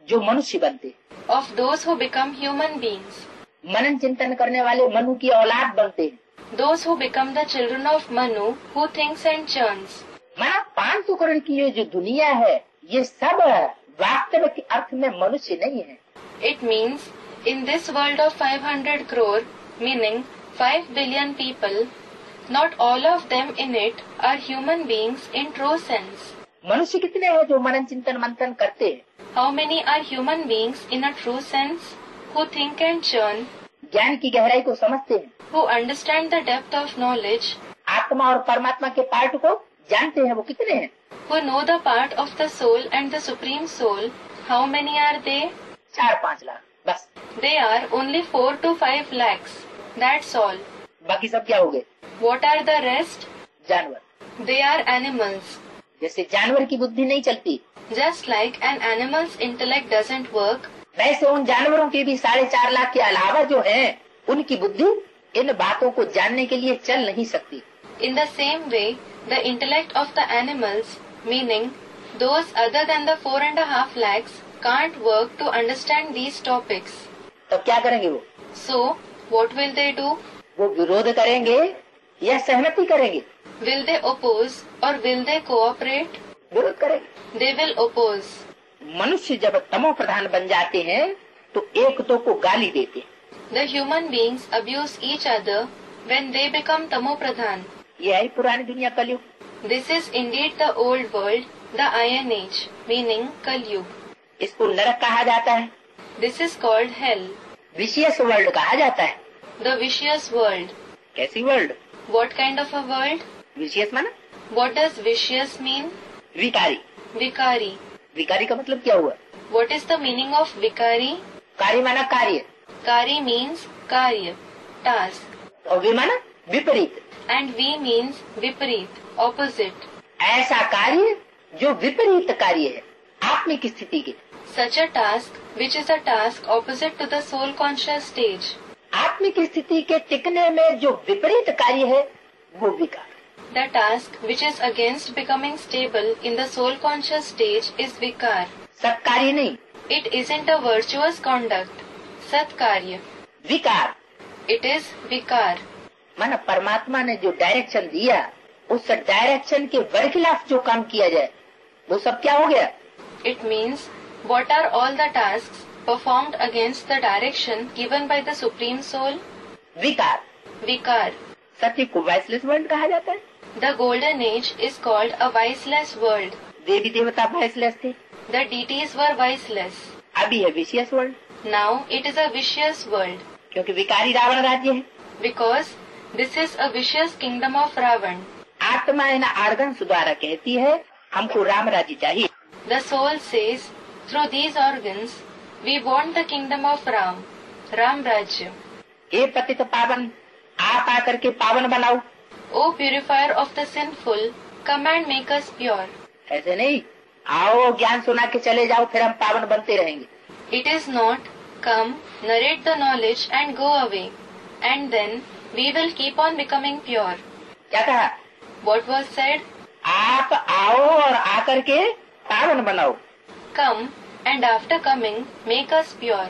जो मनुष्य बनते, of those who become human beings, मनन चिंतन करने वाले मनु की औलाद बनते, those who become the children of Manu, who thinks and churns. माना 500 करोड़ की ये जो दुनिया है ये सब वास्तविक अर्थ में मनुष्य नहीं है। It means, in this world of 500 crore, meaning 5 billion people, not all of them in it are human beings in true sense. मनुष्य कितने हैं जो मनन चिंतन मंथन करते हैं? How many are human beings in a true sense, who think and churn, ज्ञान की गहराई को समझते हैं, who understand the depth of knowledge, आत्मा और परमात्मा के पार्ट को जानते हैं, वो कितने हैं? who know the part of the soul and the supreme soul, how many are they? 4-5 lakh बस। They are only 4 to 5 lakhs. That's all. बाकी सब क्या हो गए? What are the rest? जानवर। They are animals. जैसे जानवर की बुद्धि नहीं चलती, Just like an animal's intellect doesn't work, वैसे उन जानवरों के भी 4.5 लाख के अलावा जो है, उनकी बुद्धि इन बातों को जानने के लिए चल नहीं सकती। in the same way, the intellect of the animals, meaning those other than the 4.5 lakhs, can't work to understand these topics. तब क्या करेंगे वो? So, what will they do? वो विरोध करेंगे या सहमति करेंगे? Will they oppose or will they cooperate? विरोध करेंगे। They will oppose. मनुष्य जब तमो प्रधान बन जाते हैं तो एक तो को गाली देते हैं। The human beings abuse each other when they become tamopradhan. ये है पुरानी दुनिया कलयुग। This is indeed the old world, the Iron Age, meaning Kalyug. इसको नरक कहा जाता है, This is called hell, vicious world कहा जाता है। the vicious world. कैसी world? What kind of a world? Vicious माना What does vicious mean? विकारी। Vikari. विकारी का मतलब क्या हुआ? What is the meaning of vikari? कार्य माना कार्य, Kari means karya, task. और वि माना विपरीत। And vi means viparit, opposite. ऐसा कार्य जो विपरीत कार्य है आत्मिक स्थिति के। Such a task which is a task opposite to the soul conscious stage. आत्मिक स्थिति के टिकने में जो विपरीत कार्य है वो विकार। The task which is against becoming stable in the soul conscious stage is vikar. सत्कार्य नहीं, It isn't a virtuous conduct. Satkarya. विकार। It is vikar. माना परमात्मा ने जो डायरेक्शन दिया उस डायरेक्शन के बरखिलाफ जो काम किया जाए वो सब क्या हो गया? It means what are all the tasks performed against the direction given by the Supreme Soul? विकार। Vikar. सत्य को वाइसलेस वर्ल्ड कहा जाता है। The golden age is called a viceless world. देवी देवता वाइसलेस थे, The deities were viceless. अभी है vicious world, Now it is a vicious world क्योंकि विकारी रावण राज्य है। because this is a vicious kingdom of Ravan. आत्मा इन आर्गन्स द्वारा कहती है हमको राम राज्य चाहिए। The soul says through these organs we want the kingdom of Ram, Ram Rajya. ये पतित पावन आप आकर के पावन बनाओ। O purifier of the sinful, come and make us pure. ऐसे नहीं, आओ ज्ञान सुना के चले जाओ फिर हम पावन बनते रहेंगे। It is not, come, narrate the knowledge and go away, and then we will keep on becoming pure. क्या कहा? What was said? आप आओ और आकर के पावन बनाओ। Come, and after coming, make us pure.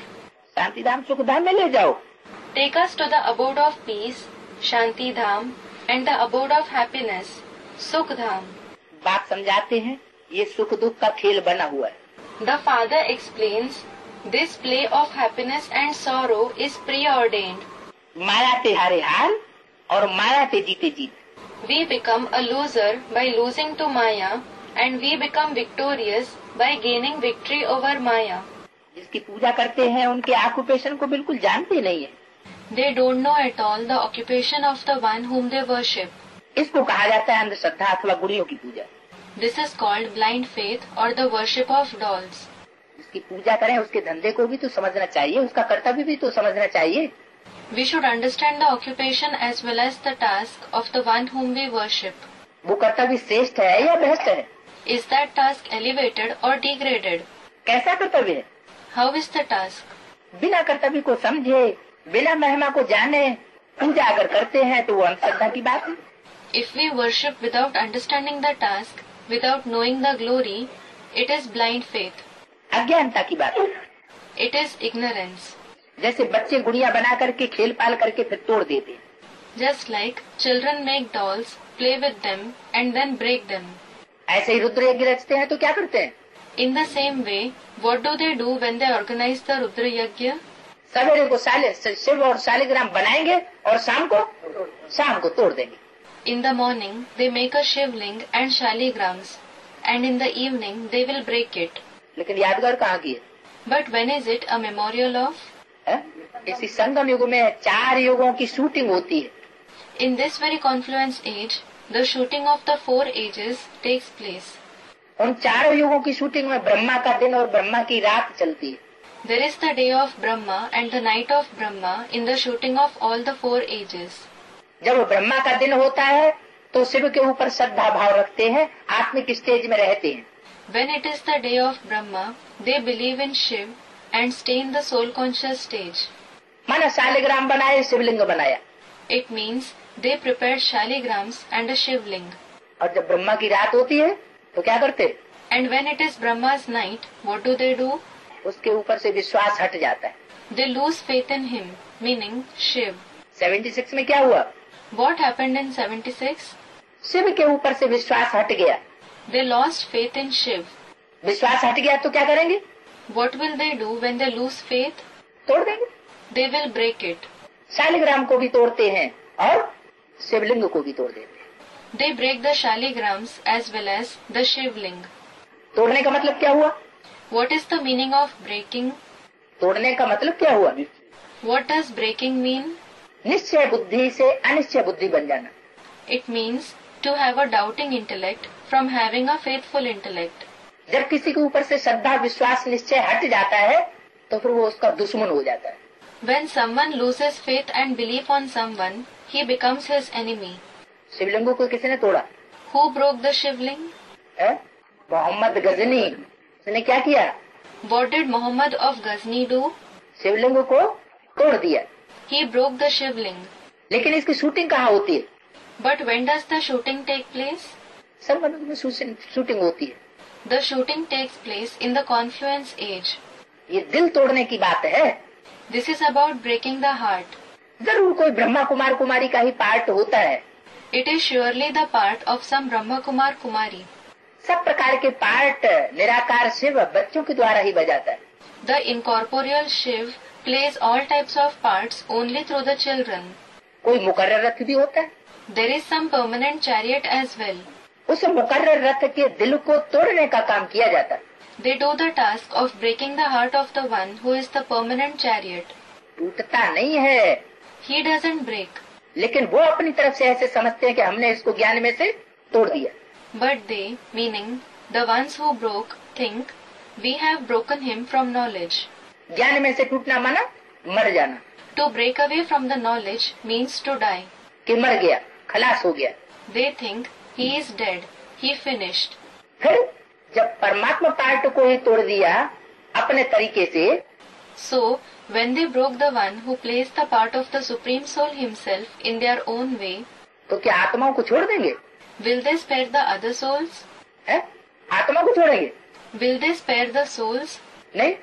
शांति धाम सुख धाम में ले जाओ। Take us to the abode of peace, Shanti Dham, and the abode of happiness, Sukh Dham. बाप समझाते हैं ये सुख दुख का खेल बना हुआ है। The father explains, this play of happiness and sorrow is preordained. माया ते हारे हार और माया ते जीते जीत। We become a loser by losing to Maya, and we become victorious by gaining victory over Maya. जिसकी पूजा करते हैं उनके ऑक्यूपेशन को बिल्कुल जानते नहीं है। They don't know at all the occupation of the one whom they worship. इसको कहा जाता है अंधश्रद्धा अथवा गुड़ियों की पूजा। This is called blind faith or the worship of dolls. जिसकी पूजा करें उसके धंधे को भी तो समझना चाहिए, उसका कर्तव्य भी तो समझना चाहिए। We should understand the occupation as well as the task of the one whom we worship. वो कर्तव्य श्रेष्ठ है या भ्रष्ट है? Is that task elevated or degraded? कैसा कर्तव्य है? How is the task? बिना कर्तव्य को समझे, बिना महिमा को जाने पूजा अगर करते हैं तो वो अंधश्रद्धा की बात है। If we worship without understanding the task, without knowing the glory, it is blind faith. अज्ञानता की बात है। It is ignorance. जैसे बच्चे गुड़िया बना करके खेल पाल करके फिर तोड़ देते हैं, Just like children make dolls, play with them, and then break them. ऐसे ही रुद्र यज्ञ रचते हैं तो क्या करते हैं? In the same way, what do they do when they organize the Rudra Yajna? सवेरे को शिव और शालिग्राम बनाएंगे और शाम को तोड़ देंगे। In the morning, they make a Shivling and Shaligrams, and in the evening they will break it. लेकिन यादगार कहाँ की है? But when is it a memorial of? इसी संगम युग में 4 युगों की शूटिंग होती है। In this very confluence age, the shooting of the 4 ages takes place. उन चारों युगों की शूटिंग में ब्रह्मा का दिन और ब्रह्मा की रात चलती है। There is the day of Brahma and the night of Brahma in the shooting of all the 4 ages. जब ब्रह्मा का दिन होता है तो शिव के ऊपर श्रद्धा भाव रखते हैं, आत्मिक स्टेज में रहते हैं। When it is the day of Brahma, they believe in Shiv and stay in the soul conscious stage. माना शालिग्राम बनाए, शिवलिंग बनाया। It means they prepared shaligrams and a Shivling. और जब ब्रह्मा की रात होती है तो क्या करते? And when it is Brahma's night, what do they do? उसके ऊपर से विश्वास हट जाता है। They lose faith in him, meaning Shiv. 76 में क्या हुआ? What happened in 76? शिव के ऊपर से विश्वास हट गया। They lost faith in Shiv. विश्वास हट गया तो क्या करेंगे? What will they do when they lose faith? तोड़ देंगे। They will break it. Shaligram को भी तोड़ते हैं और शिवलिंग को भी तोड़ देते हैं। They break the shaligrams as well as the Shivling. तोड़ने का मतलब क्या हुआ? What is the meaning of breaking? तोड़ने का मतलब क्या हुआ? What does breaking mean? निश्चय बुद्धि से अनिश्चय बुद्धि बन जाना। It means to have a doubting intellect from having a faithful intellect. जब किसी के ऊपर से श्रद्धा विश्वास निश्चय हट जाता है तो फिर वो उसका दुश्मन हो जाता है। When someone loses faith and belief on someone, he becomes his enemy. शिवलिंग को किसी ने तोड़ा? Who broke the Shivling? Mohammad Ghazni. उसने क्या किया? What did Muhammad of Ghazni do? शिवलिंग को तोड़ दिया। He broke the Shivling. लेकिन इसकी शूटिंग कहाँ होती है? But when does the shooting take place? सर्वमन में शूटिंग होती है। The shooting takes place in the confluence age. ये दिल तोड़ने की बात है। This is about breaking the heart. जरूर कोई ब्रह्मा कुमार कुमारी का ही पार्ट होता है। It is surely the part of some Brahma Kumar Kumari. सब प्रकार के पार्ट निराकार शिव बच्चों के द्वारा ही बजाता है। The incorporeal Shiv plays all types of parts only through the children. कोई मुकर्रर रथ भी होता है। There is some permanent chariot as well. उस मुकर्रर रथ के दिल को तोड़ने का काम किया जाता है। They do the task of breaking the heart of the one who is the permanent chariot. टूटता नहीं है, He doesn't break, लेकिन वो अपनी तरफ से ऐसे समझते हैं कि हमने इसको ज्ञान में से तोड़ दिया। but they, meaning the ones who broke, think we have broken him from knowledge. ज्ञान में से टूटना माना मर जाना। To break away from the knowledge means to die. कि मर गया, खलास हो गया। They think he is dead, he finished. फिर जब परमात्मा पार्ट को ही तोड़ दिया अपने तरीके से, So, when they broke the one who plays the part of the Supreme Soul himself in their own way, तो क्या आत्माओं को छोड़ देंगे? will they spare the other souls? है? आत्मा को छोड़ेंगे? Will they spare the souls? नहीं।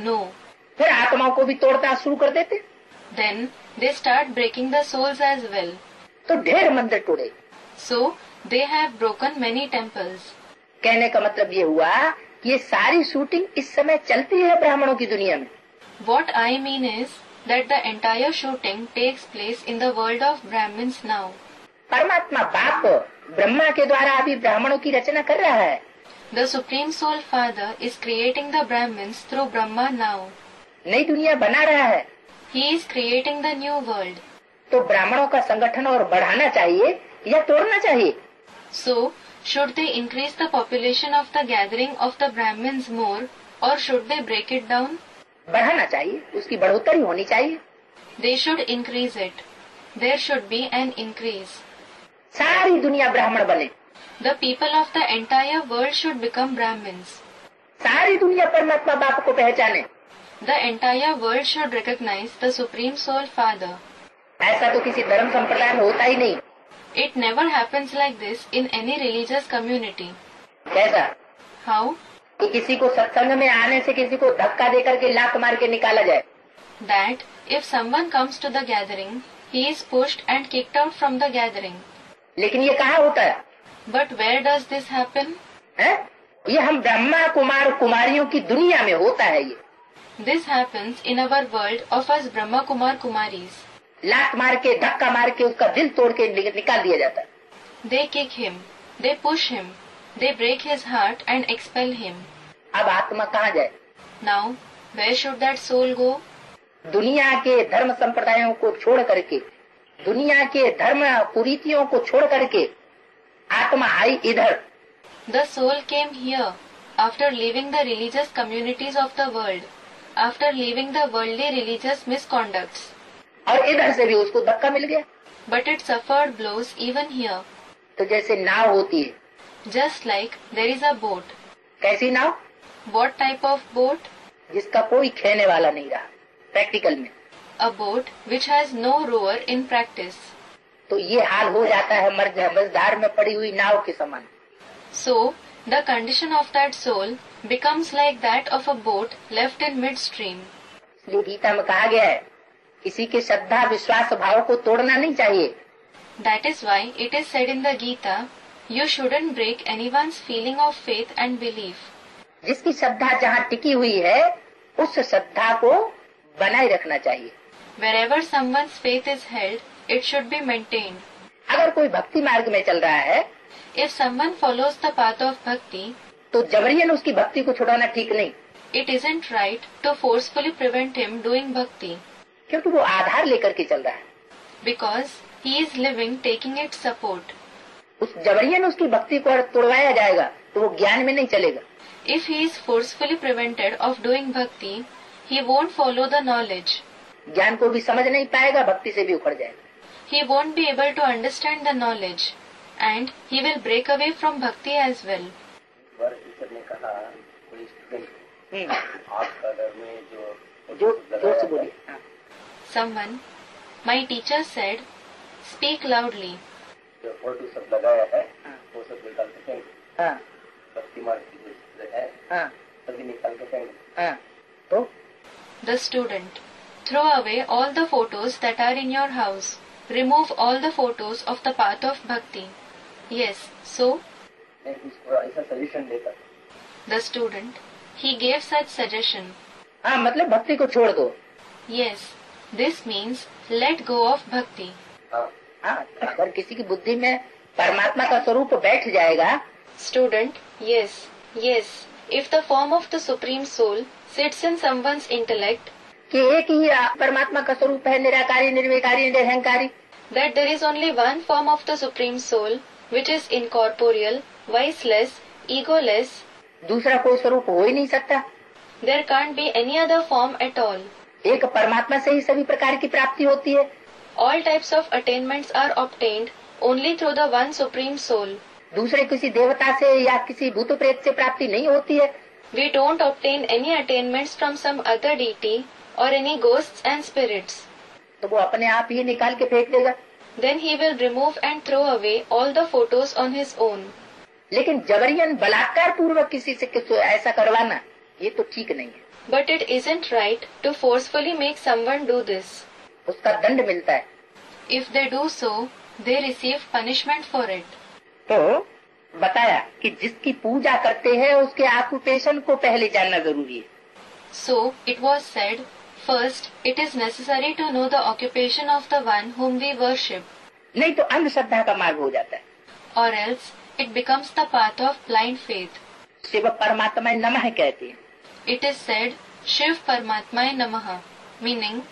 No. फिर आत्माओं को भी तोड़ना शुरू कर देते। Then they start breaking the souls as well. तो ढेर मंदिर तोड़े। So, they have broken many temples. कहने का मतलब ये हुआ कि ये सारी शूटिंग इस समय चलती है ब्राह्मणों की दुनिया में। What I mean is that the entire shooting takes place in the world of Brahmins now. परमात्मा बाप ब्रह्मा के द्वारा अभी ब्राह्मणों की रचना कर रहा है। The Supreme Soul Father is creating the Brahmins through Brahma now. नई दुनिया बना रहा है। He is creating the new world. तो ब्राह्मणों का संगठन और बढ़ाना चाहिए या तोड़ना चाहिए? So, should they increase the population of the gathering of the Brahmins more, or should they break it down? बढ़ाना चाहिए, उसकी बढ़ोतरी होनी चाहिए। They should increase it. There should be an increase. सारी दुनिया ब्राह्मण बने। The people of the entire world should become Brahmins. सारी दुनिया परमात्मा बाप को पहचाने। The entire world should recognize the Supreme Soul Father. ऐसा तो किसी धर्म संप्रदाय में होता ही नहीं। It never happens like this in any religious community. कैसा? How? कि किसी को सत्संग में आने से किसी को धक्का देकर के लात मार के निकाला जाए। That if someone comes to the gathering, he is pushed and kicked out from the gathering. लेकिन ये कहाँ होता है? But where does this happen? है? ये हम ब्रह्मा कुमार कुमारियों की दुनिया में होता है। ये This happens in our world of us Brahma Kumar Kumaris. लात मार के धक्का मार के उसका दिल तोड़ के निकाल दिया जाता है। They kick him, they push him, they break his heart and expel him. अब आत्मा कहाँ जाए? Now, where should that soul go? दुनिया के धर्म संप्रदायों को छोड़ करके, दुनिया के धर्म कुरीतियों को छोड़ करके आत्मा आई इधर। The soul came here after leaving the religious communities of the world, after leaving the worldly religious misconducts. और इधर से भी उसको धक्का मिल गया। But it suffered blows even here. तो जैसे नाव होती है, Just like there is a boat. कैसी नाव? What type of boat? जिसका कोई खेने वाला नहीं रहा प्रैक्टिकल में। A boat which has no rower in practice. तो ये हाल हो जाता है मझधार में पड़ी हुई नाव के समान। So, the condition of that soul becomes like that of a boat left in midstream. इसलिए गीता में कहा गया है, किसी के श्रद्धा विश्वास भाव को तोड़ना नहीं चाहिए। That is why it is said in the Gita, you shouldn't break anyone's feeling of faith and belief. जिसकी श्रद्धा जहाँ टिकी हुई है, उस श्रद्धा को बनाए रखना चाहिए। Wherever someone's faith is held, it should be maintained. अगर कोई भक्ति मार्ग में चल रहा है, If someone follows the path of bhakti, तो जबरियन उसकी भक्ति को छुड़ाना ठीक नहीं, it isn't right to forcefully prevent him doing bhakti, क्योंकि वो आधार लेकर के चल रहा है। because he is living taking its support. उस जबरियन उसकी भक्ति को तोड़वाया जाएगा तो वो ज्ञान में नहीं चलेगा। If he is forcefully prevented of doing bhakti, he won't follow the knowledge. ज्ञान को भी समझ नहीं पाएगा, भक्ति से भी उखड़ जाएगा। He won't be able to understand the knowledge, and he will break away from bhakti as well. Bar teacher ने कहा कोई स्टूडेंट आपका घर में जो जोर से बोलिए। हाँ। Someone, my teacher said, speak loudly. जो फोटो सब लगाया है वो सब निकाल के फेंक। हाँ, भक्ति मार्ग की जो है हाँ, सभी निकाल के फेंक। हाँ। तो The student, throw away all the photos that are in your house. Remove all the photos of the path of bhakti. Yes, so? मैं उसको ऐसा सजेशन देता। The student, he gave such suggestion. हाँ, मतलब भक्ति को छोड़ दो। Yes, this means let go of bhakti. हाँ, हाँ, अगर किसी की बुद्धि में परमात्मा का स्वरूप बैठ जाएगा, Student, yes, yes. If the form of the Supreme Soul sits in someone's intellect, कि एक ही परमात्मा का स्वरूप है, निराकारी, निर्विकारी, निरहंकारी, that there is only one form of the Supreme Soul, which is incorporeal, viceless, egoless, दूसरा कोई स्वरूप हो ही नहीं सकता। there can't be any other form at all. एक परमात्मा से ही सभी प्रकार की प्राप्ति होती है। All types of attainments are obtained only through the one Supreme Soul. दूसरे किसी देवता से या किसी भूत प्रेत से प्राप्ति नहीं होती है। We don't obtain any attainments from some other deity or any ghosts and spirits. तो वो अपने आप ही निकाल के फेंक देगा। Then he will remove and throw away all the photos on his own. लेकिन जबरियन बलात्कार पूर्वक किसी से ऐसा करवाना, ये तो ठीक नहीं है। But it isn't right to forcefully make someone do this. उसका दंड मिलता है। If they do so, they receive punishment for it. तो बताया कि जिसकी पूजा करते हैं उसके ऑक्यूपेशन को पहले जानना जरूरी है। So it was said, first it is necessary to know the occupation of the one whom we worship, नहीं तो अंधश्रद्धा का मार्ग हो जाता है। or else it becomes the path of blind faith. Shiv परमात्मा नमः कहते हैं। It is said, Shiv Paramatmai Namaha, meaning,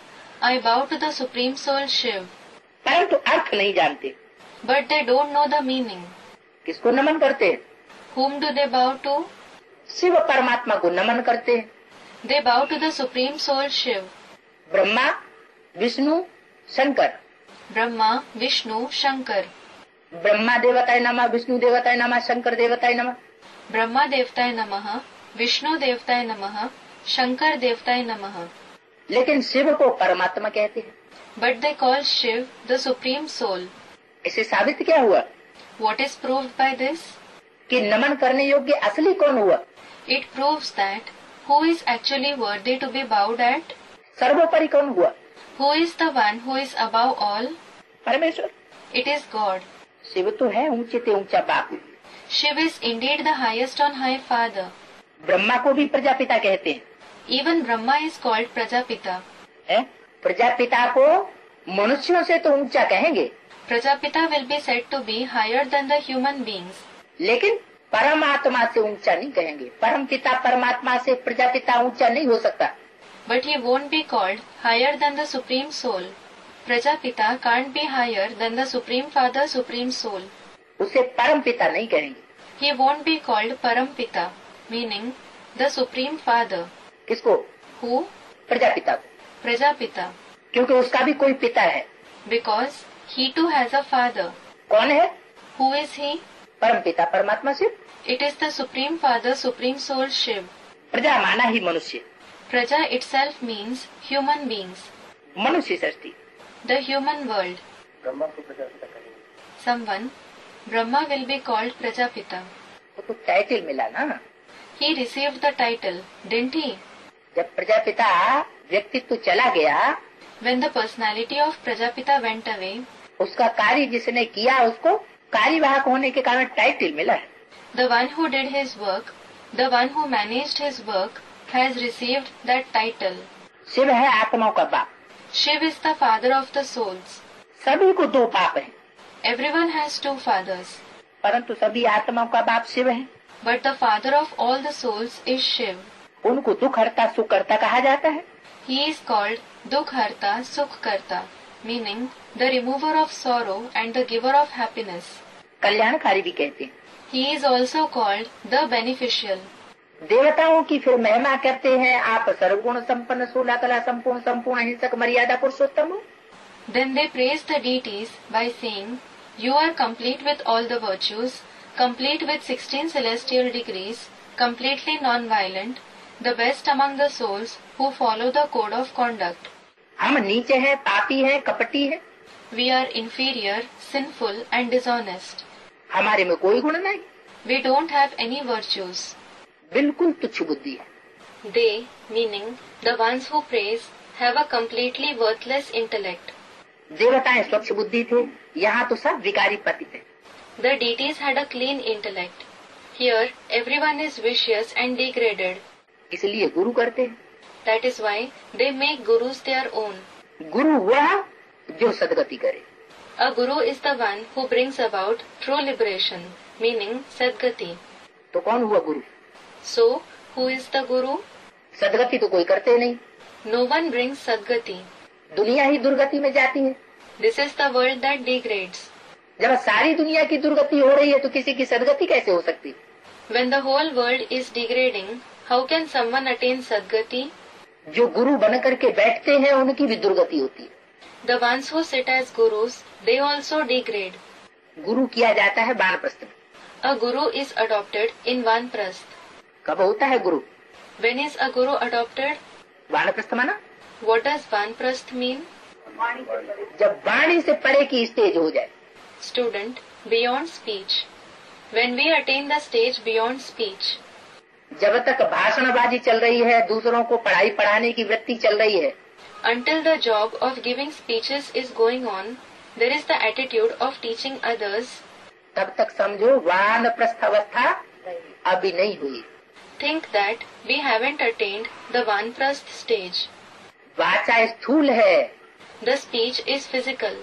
I bow to the Supreme Soul Shiv. परंतु अर्थ नहीं जानते। But they don't know the meaning. किसको नमन करते हैं? Whom do they bow to? Shiv परमात्मा को नमन करते हैं। They bow to the Supreme Soul Shiv. Brahma, Vishnu, Shankar. Brahma, Vishnu, Shankar. Brahma देवताय नमः, विष्णु देवताय नमः, शंकर देवताय नमः। Brahma Devtaye Namaha, Vishnu Devtaye Namaha, Shankar Devtaye Namaha. लेकिन शिव को परमात्मा कहते हैं। But they call Shiv the Supreme Soul. इसे साबित क्या हुआ What is proved by this? कि नमन करने योग्य असली कौन हुआ? It proves that who is actually worthy to be bowed at? सर्वोपरि कौन हुआ? Who is the one who is above all? परमेश्वर। It is God. शिव तो है ऊंचे से ऊंचा बाप। Shiv is indeed the highest on high father. Brahma को भी प्रजापिता कहते हैं। Even Brahma is called Prajapita. Prajapita को मनुष्यों से तो ऊंचा कहेंगे, Prajapita will be said to be higher than the human beings. लेकिन परमात्मा से ऊंचा नहीं कहेंगे। परम पिता परमात्मा से प्रजापिता ऊंचा नहीं हो सकता। But he won't be called higher than the Supreme Soul. Prajapita can't be higher than the Supreme Father, Supreme Soul. उसे परम पिता नहीं कहेंगे। He won't be called Parampita, meaning the Supreme Father. किसको? Who? प्रजापिता को, Prajapita. क्योंकि उसका भी कोई पिता है। Because he too has a father. कौन है? Who is he? परम पिता परमात्मा Shiv. It is the Supreme Father, Supreme Soul Shiv. प्रजा माना ही मनुष्य, Praja itself means human beings, मनुष्य सृष्टि। the human world. ब्रह्मा को प्रजापिता करेंगे। Someone, Brahma will be called Prajapita. वो तो टाइटल मिला ना। He received the title, didn't he? जब प्रजापिता व्यक्तित्व चला गया, When the personality of Prajapita went away, उसका कार्य जिसने किया उसको कार्यवाहक होने के कारण टाइटल मिला है। the one who did his work, the one who managed his work, has received that title. Shiv है आत्माओं का बाप। Shiv is the father of the souls. सभी को दो बाप है, Everyone has two fathers, परंतु सभी आत्माओं का बाप शिव है। but the father of all the souls is Shiv. उनको दुख हरता सुख करता कहा जाता है। He is called Dukharta Sukhkarta, meaning the remover of sorrow and the giver of happiness. कल्याणकारी भी कहते हैं। He is also called the beneficial. देवताओं की फिर महिमा करते हैं, आप सर्वगुण संपन्न सोलह कला संपूर्ण संपूर्ण अहिंसक मर्यादा पुरुषोत्तम हो। Then they praise the deities by saying, "You are complete with all the virtues, complete with 16 celestial degrees, completely non-violent, the best among the souls who follow the code of conduct." हम नीचे हैं, पापी हैं, कपटी हैं, We are inferior, sinful and dishonest. हमारे में कोई गुण नहीं, We don't have any virtues. बिल्कुल तुच्छ बुद्धि है। They, meaning the ones who praise, have a completely worthless intellect. देवताएं स्वच्छ बुद्धि थे, यहाँ तो सब विकारी पति थे। The deities had a clean intellect. Here, everyone is vicious and degraded. इसलिए गुरु करते हैं। That is why they make gurus their own. गुरु वह जो सदगति करे। A guru is the one who brings about true liberation, meaning Sadgati. तो कौन हुआ गुरु? So, who is the guru? सदगति तो कोई करते नहीं, No one brings Sadgati. दुनिया ही दुर्गति में जाती है। This is the world that degrades. जब सारी दुनिया की दुर्गति हो रही है तो किसी की सदगति कैसे हो सकती है? When the whole world is degrading, how can someone attain Sadgati? जो गुरु बन करके बैठते हैं उनकी भी दुर्गति होती है। The ones who sit as gurus, they also degrade. गुरु किया जाता है वानप्रस्थ में। A guru is adopted in Vanprasth. कब होता है गुरु? When is a guru adopted? वानप्रस्थ माना What does Vanprasth mean? जब वाणी से परे की स्टेज हो जाए। Student, beyond speech. When we attain the stage beyond speech. जब तक भाषणबाजी चल रही है, दूसरों को पढ़ाई पढ़ाने की वृत्ति चल रही है, Until the job of giving speeches is going on, there is the attitude of teaching others. तब तक समझो वानप्रस्थ अवस्था अभी नहीं हुई। Think that we haven't attained the Vanprasth stage. वाचा स्थूल है, The speech is physical.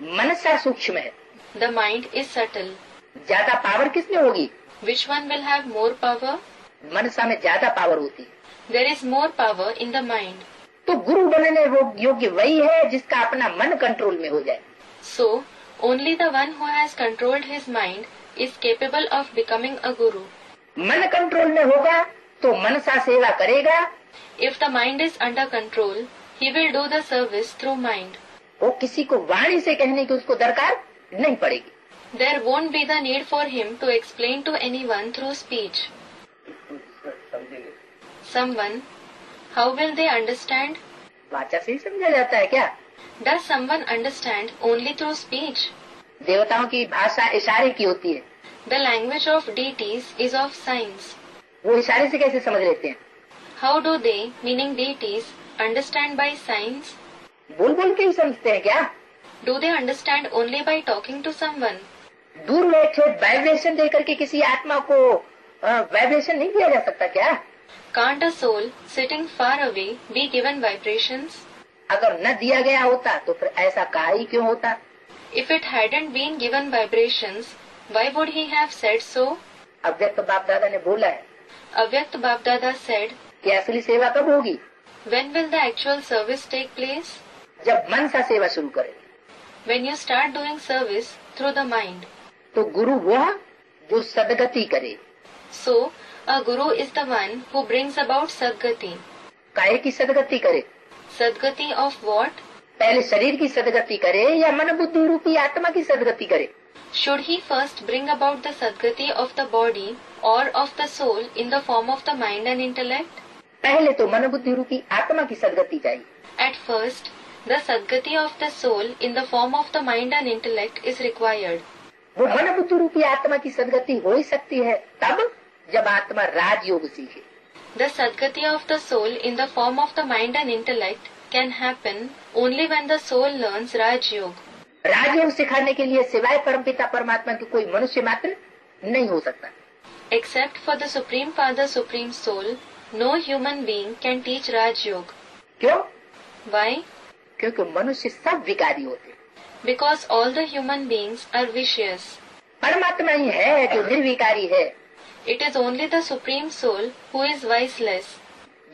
मनसा सूक्ष्म है। The mind is subtle. ज्यादा पावर किसमें होगी? Which one will have more power? मनसा में ज्यादा पावर होती है। There is more power in the mind. तो गुरु बनने योग्य वही है जिसका अपना मन कंट्रोल में हो जाए। So, only the one who has controlled his mind is capable of becoming a guru. मन कंट्रोल में होगा तो मनसा सेवा करेगा। If the mind is under control, he will do the service through mind. वो किसी को वाणी से कहने की उसको दरकार नहीं पड़ेगी। There won't be the need for him to explain to anyone through speech. समझेंगे। Someone, how will they understand? वाचा से ही समझा जाता है क्या? Does someone understand only through speech? देवताओं की भाषा इशारे की होती है, The language of deities is of signs. वो इशारे से कैसे समझ लेते हैं? How do they, meaning deities, understand by signs? बोल बोल के ही समझते हैं क्या? Do they understand only by talking to someone? दूर बैठे वाइब्रेशन देकर के किसी आत्मा को वाइब्रेशन नहीं दिया जा सकता क्या? Can't a soul sitting far away be given vibrations? अगर न दिया गया होता तो फिर ऐसा कहा ही क्यों होता? If it hadn't been given vibrations, why would he have said so? अव्यक्त बाप दादा ने बोला है Avyakt Bapdada said, कि असली सेवा कब होगी? when will the actual service take place? जब मन सा सेवा शुरू करे। When you start doing service through the mind. तो गुरु वह जो सदगति करे। So, a guru is the one who brings about Sadgati. काहे की सदगति करे? Sadgati of what? पहले शरीर की सदगति करे या मन बुद्धि रूपी आत्मा की सदगति करे? Should he first bring about the Sadgati of the body or of the soul in the form of the mind and intellect? पहले तो मन बुद्धि रूपी आत्मा की सदगति चाहिए। At first, the Sadgati of the soul in the form of the mind and intellect is required. वो मन बुद्धि रूपी आत्मा की सदगति हो ही सकती है तब जब आत्मा राजयोग सीखे। The Sadgati of the soul in the form of the mind and intellect can happen only when the soul learns Raj Yoga. राजयोग सिखाने के लिए सिवाय परमपिता परमात्मा के कोई मनुष्य मात्र नहीं हो सकता। Except for the Supreme Father, Supreme Soul, no human being can teach Raj Yoga. क्यों? Why? क्योंकि मनुष्य सब विकारी होते हैं। Because all the human beings are vicious. परमात्मा ही है जो निर्विकारी है, It is only the Supreme Soul who is viceless,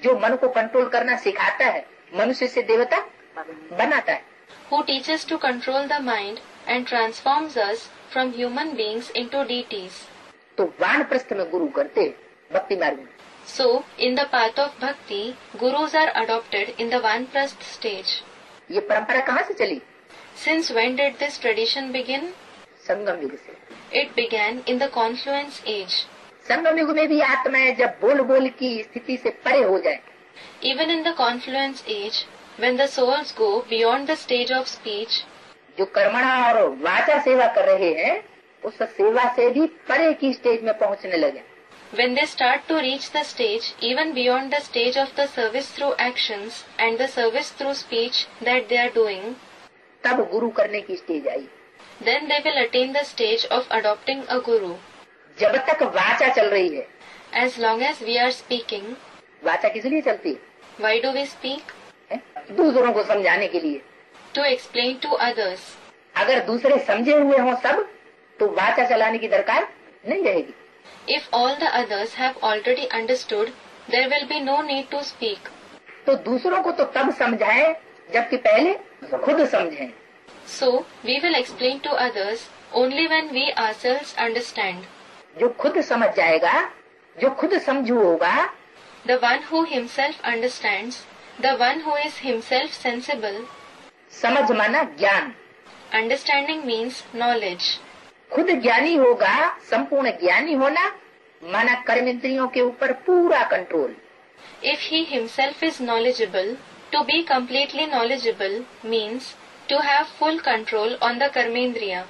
जो मन को कंट्रोल करना सिखाता है, मनुष्य से देवता बनाता है। who teaches to control the mind and transforms us from human beings into deities. तो वानप्रस्थ में गुरु करते हैं, भक्ति मार्ग में। So, in the path of bhakti, gurus are adopted in the Vanprasth stage. ये परंपरा कहाँ से चली? Since when did this tradition begin? संगम युग से। It began in the Confluence age. संगम युग में भी आत्माएं जब बोल बोल की स्थिति से परे हो जाए, Even in the Confluence age, when the souls go beyond the stage of speech, जो कर्मणा और वाचा सेवा कर रहे हैं, उस सेवा से भी परे की स्टेज में पहुंचने लगे। when they start to reach the stage even beyond the stage of the service through actions and the service through speech that they are doing, तब गुरु करने की stage I. then they will attain the stage of adopting a guru. जब तक वाचा चल रही है, As long as we are speaking, वाचा किस लिए चलती why do we speak? है? दूसरों को समझाने के लिए। To explain to others. अगर दूसरे समझे हुए हों सब, तो वाचा चलाने की दरकार नहीं रहेगी। If all the others have already understood, there will be no need to speak. तो दूसरों को तो तब समझाएं जबकि पहले खुद समझें। So, we will explain to others only when we ourselves understand. जो खुद समझ जाएगा, जो खुद समझू होगा, The one who himself understands, the one who is himself sensible. समझ माना ज्ञान, Understanding means knowledge. खुद ज्ञानी होगा, संपूर्ण ज्ञानी होना माना कर्मेंद्रियों के ऊपर पूरा control. If he himself is knowledgeable, to be completely knowledgeable means to have full control on the karmendriya.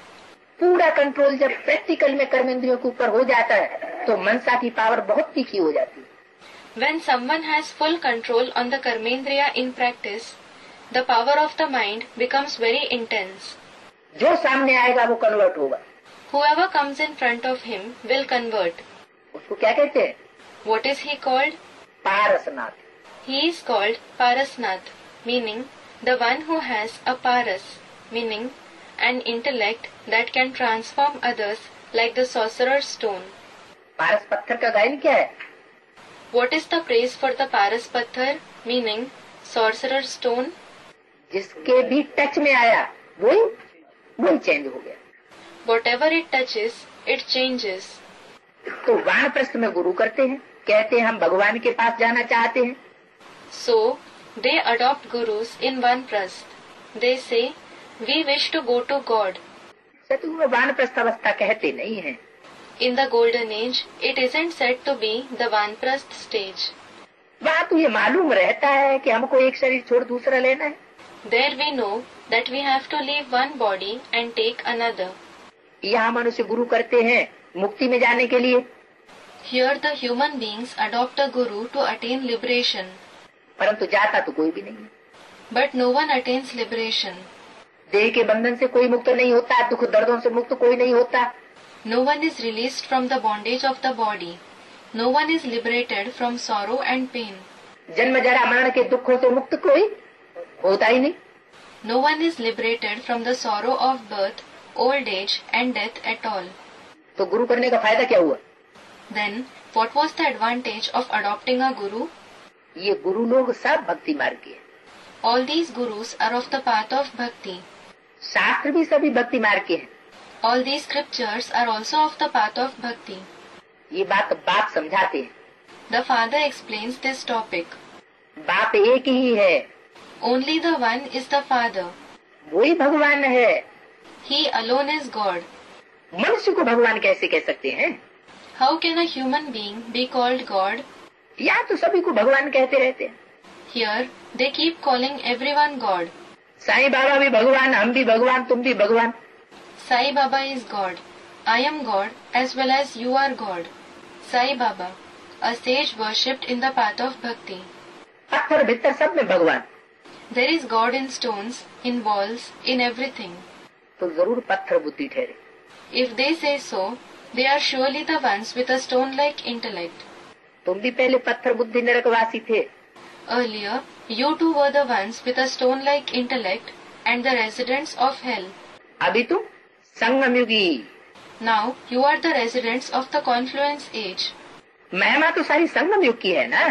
पूरा कंट्रोल जब प्रैक्टिकल में कर्मेंद्रियों के ऊपर हो जाता है, तो मनसा की पावर बहुत तीखी हो जाती है। When someone has full control on the karmendriya in practice, the power of the mind becomes very intense. जो सामने आएगा वो कन्वर्ट होगा। Whoever comes in front of him will convert. उसको क्या कहते हैं? What is he called? Parasnath. He is called Parasnath, meaning the one who has a paras, meaning an intellect that can transform others like the sorcerer's stone. पारस पत्थर का गायन क्या है? What is the praise for the Paras Patthar, meaning sorcerer's stone? जिसके भी touch में आया वही चेंज हो गया। Whatever it touches, it changes. तो वानप्रस्थ में गुरु करते हैं, कहते हैं हम भगवान के पास जाना चाहते हैं। So, they adopt gurus in Vanprasth. They say, we wish to go to God. सतयुग में वानप्रस्थ अवस्था कहते नहीं है। In the golden age, it isn't said to be the Vanprasth stage. वहाँ तो ये मालूम रहता है कि हमको एक शरीर छोड़ दूसरा लेना है। There we know that we have to leave one body and take another. यहाँ मनुष्य गुरु करते हैं मुक्ति में जाने के लिए। Here the human beings adopt a guru to attain liberation. परंतु जाता तो कोई भी नहीं है। But no one attains liberation. देह के बंधन से कोई मुक्त नहीं होता, दुख दर्दों से मुक्त कोई नहीं होता। No one is released from the bondage of the body. No one is liberated from sorrow and pain. जन्म जरा मरण के दुखों से मुक्त कोई होता ही नहीं। No one is liberated from the sorrow of birth, old age and death at all. तो गुरु करने का फायदा क्या हुआ? Then, what was the advantage of adopting a guru? ये गुरु लोग सब भक्ति मार्ग के हैं। All these gurus are of the path of bhakti. शास्त्र भी सभी भक्ति मार्ग के हैं। All these scriptures are also of the path of bhakti. ये बात बाप समझाते हैं। The father explains this topic. बाप एक ही है, Only the one is the father. वही भगवान है। He alone is God. मनुष्य को भगवान कैसे कह सकते हैं? How can a human being be called God? या तो सभी को भगवान कहते रहते हैं। Here they keep calling everyone God. Sai Baba भी भगवान, हम भी भगवान, तुम भी भगवान। Sai Baba is God. I am God as well as you are God. Sai Baba, a sage worshipped in the path of bhakti. पत्थर भीतर सब में भगवान। There is God in stones, in walls, in everything. तो जरूर पत्थर बुद्धि ठहरे। If they say so, they are surely the ones with a stone-like intellect. तुम भी पहले पत्थर बुद्धि नरकवासी थे। Earlier, you too were the ones with a stone-like intellect and the residents of hell. अभी तुम संगम युगी। Now, you are the residents of the confluence age. महिमा तो सारी संगम युग की है ना।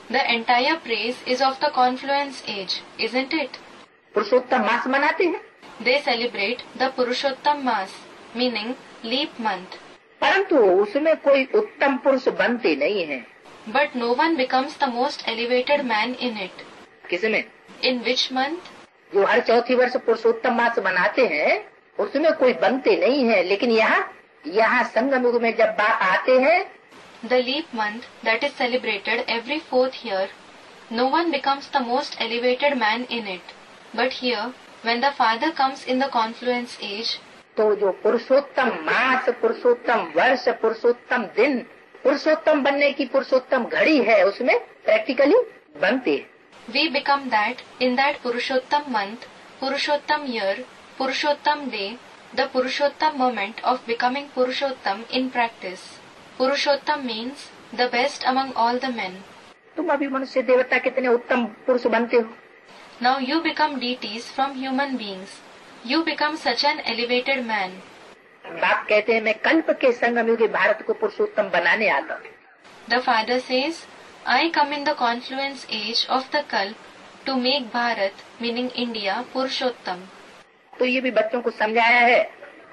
The entire praise is of the confluence age, isn't it? पुरुषोत्तम मास मनाते हैं, They celebrate the Purushottam Mass, meaning leap month. परंतु उसमें कोई उत्तम पुरुष बनते नहीं हैं। But no one becomes the most elevated man in it. किसमें? In which month? जो हर चौथी वर्ष पुरुषोत्तम मास मनाते हैं उसमें कोई बनते नहीं है, लेकिन यहाँ संगम युग में जब बाप आते हैं, The leap month that is celebrated every 4th year, no one becomes the most elevated man in it. But here, when the Father comes in the confluence age, तो जो पुरुषोत्तम मास, पुरुषोत्तम वर्ष, पुरुषोत्तम दिन, पुरुषोत्तम बनने की पुरुषोत्तम घड़ी है, उसमें प्रैक्टिकली बनते हैं। we become that in that Purushottam month, Purushottam year, Purushottam day, the Purushottam moment of becoming Purushottam in practice. Purushottam means the best among all the men. तुम अभी मनुष्य देवता कितने उत्तम पुरुष बनते हो। Now you become deities from human beings. You become such an elevated man. बाप कहते हैं मैं कल्प के संगम युगी भारत को पुरुषोत्तम बनाने आता हूँ। The father says, I come in the confluence age of the Kalp to make Bharat, meaning India, Purushottam. तो ये भी बच्चों को समझाया है,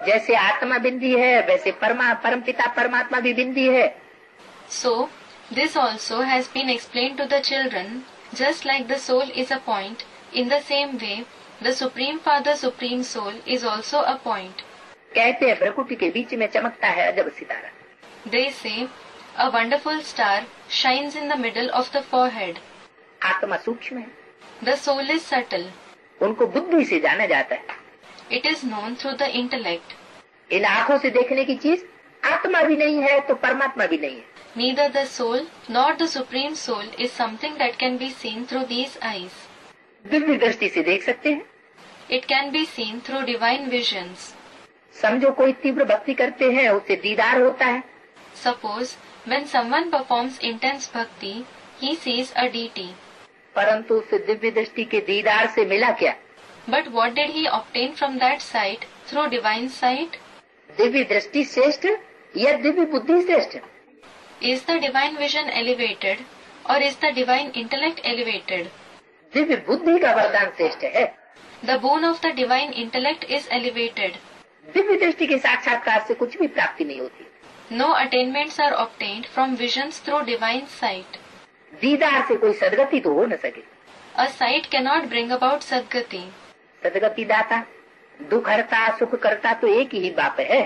जैसे आत्मा बिंदी है वैसे परमपिता परमात्मा भी बिंदी है। So, this also has been explained to the children, just like the soul is a point, in the same way, the Supreme Father, Supreme Soul is also a point. कहते हैं भ्रकुटी के बीच में चमकता है अजब सितारा। They say, a wonderful star shines in the middle of the forehead. आत्मा सूक्ष्म है, The soul is subtle. उनको बुद्धि से जाना जाता है। It is known through the intellect. इन आँखों से देखने की चीज आत्मा भी नहीं है तो परमात्मा भी नहीं है। Neither the soul nor the Supreme Soul is something that can be seen through these eyes. Divya दृष्टि से देख सकते हैं। It can be seen through divine visions. समझो कोई तीव्र भक्ति करते हैं उससे दीदार होता है। Suppose when someone performs intense bhakti, he sees a deity. परंतु उस दिव्य दृष्टि के दीदार से मिला क्या? But what did he obtain from that sight through divine sight? Divya दृष्टि श्रेष्ठ या दिव्य बुद्धि श्रेष्ठ? Is the divine vision elevated or is the divine intellect elevated? Divya बुद्धि का वरदान श्रेष्ठ है। The boon of the divine intellect is elevated. Divya दृष्टि के साक्षात्कार से कुछ भी प्राप्ति नहीं होती। No attainments are obtained from visions through divine sight. दीदार से कोई सदगति तो हो न सके। A sight cannot bring about sadgati. सदगति दाता, दुख हरता, सुख करता तो एक ही बाप है।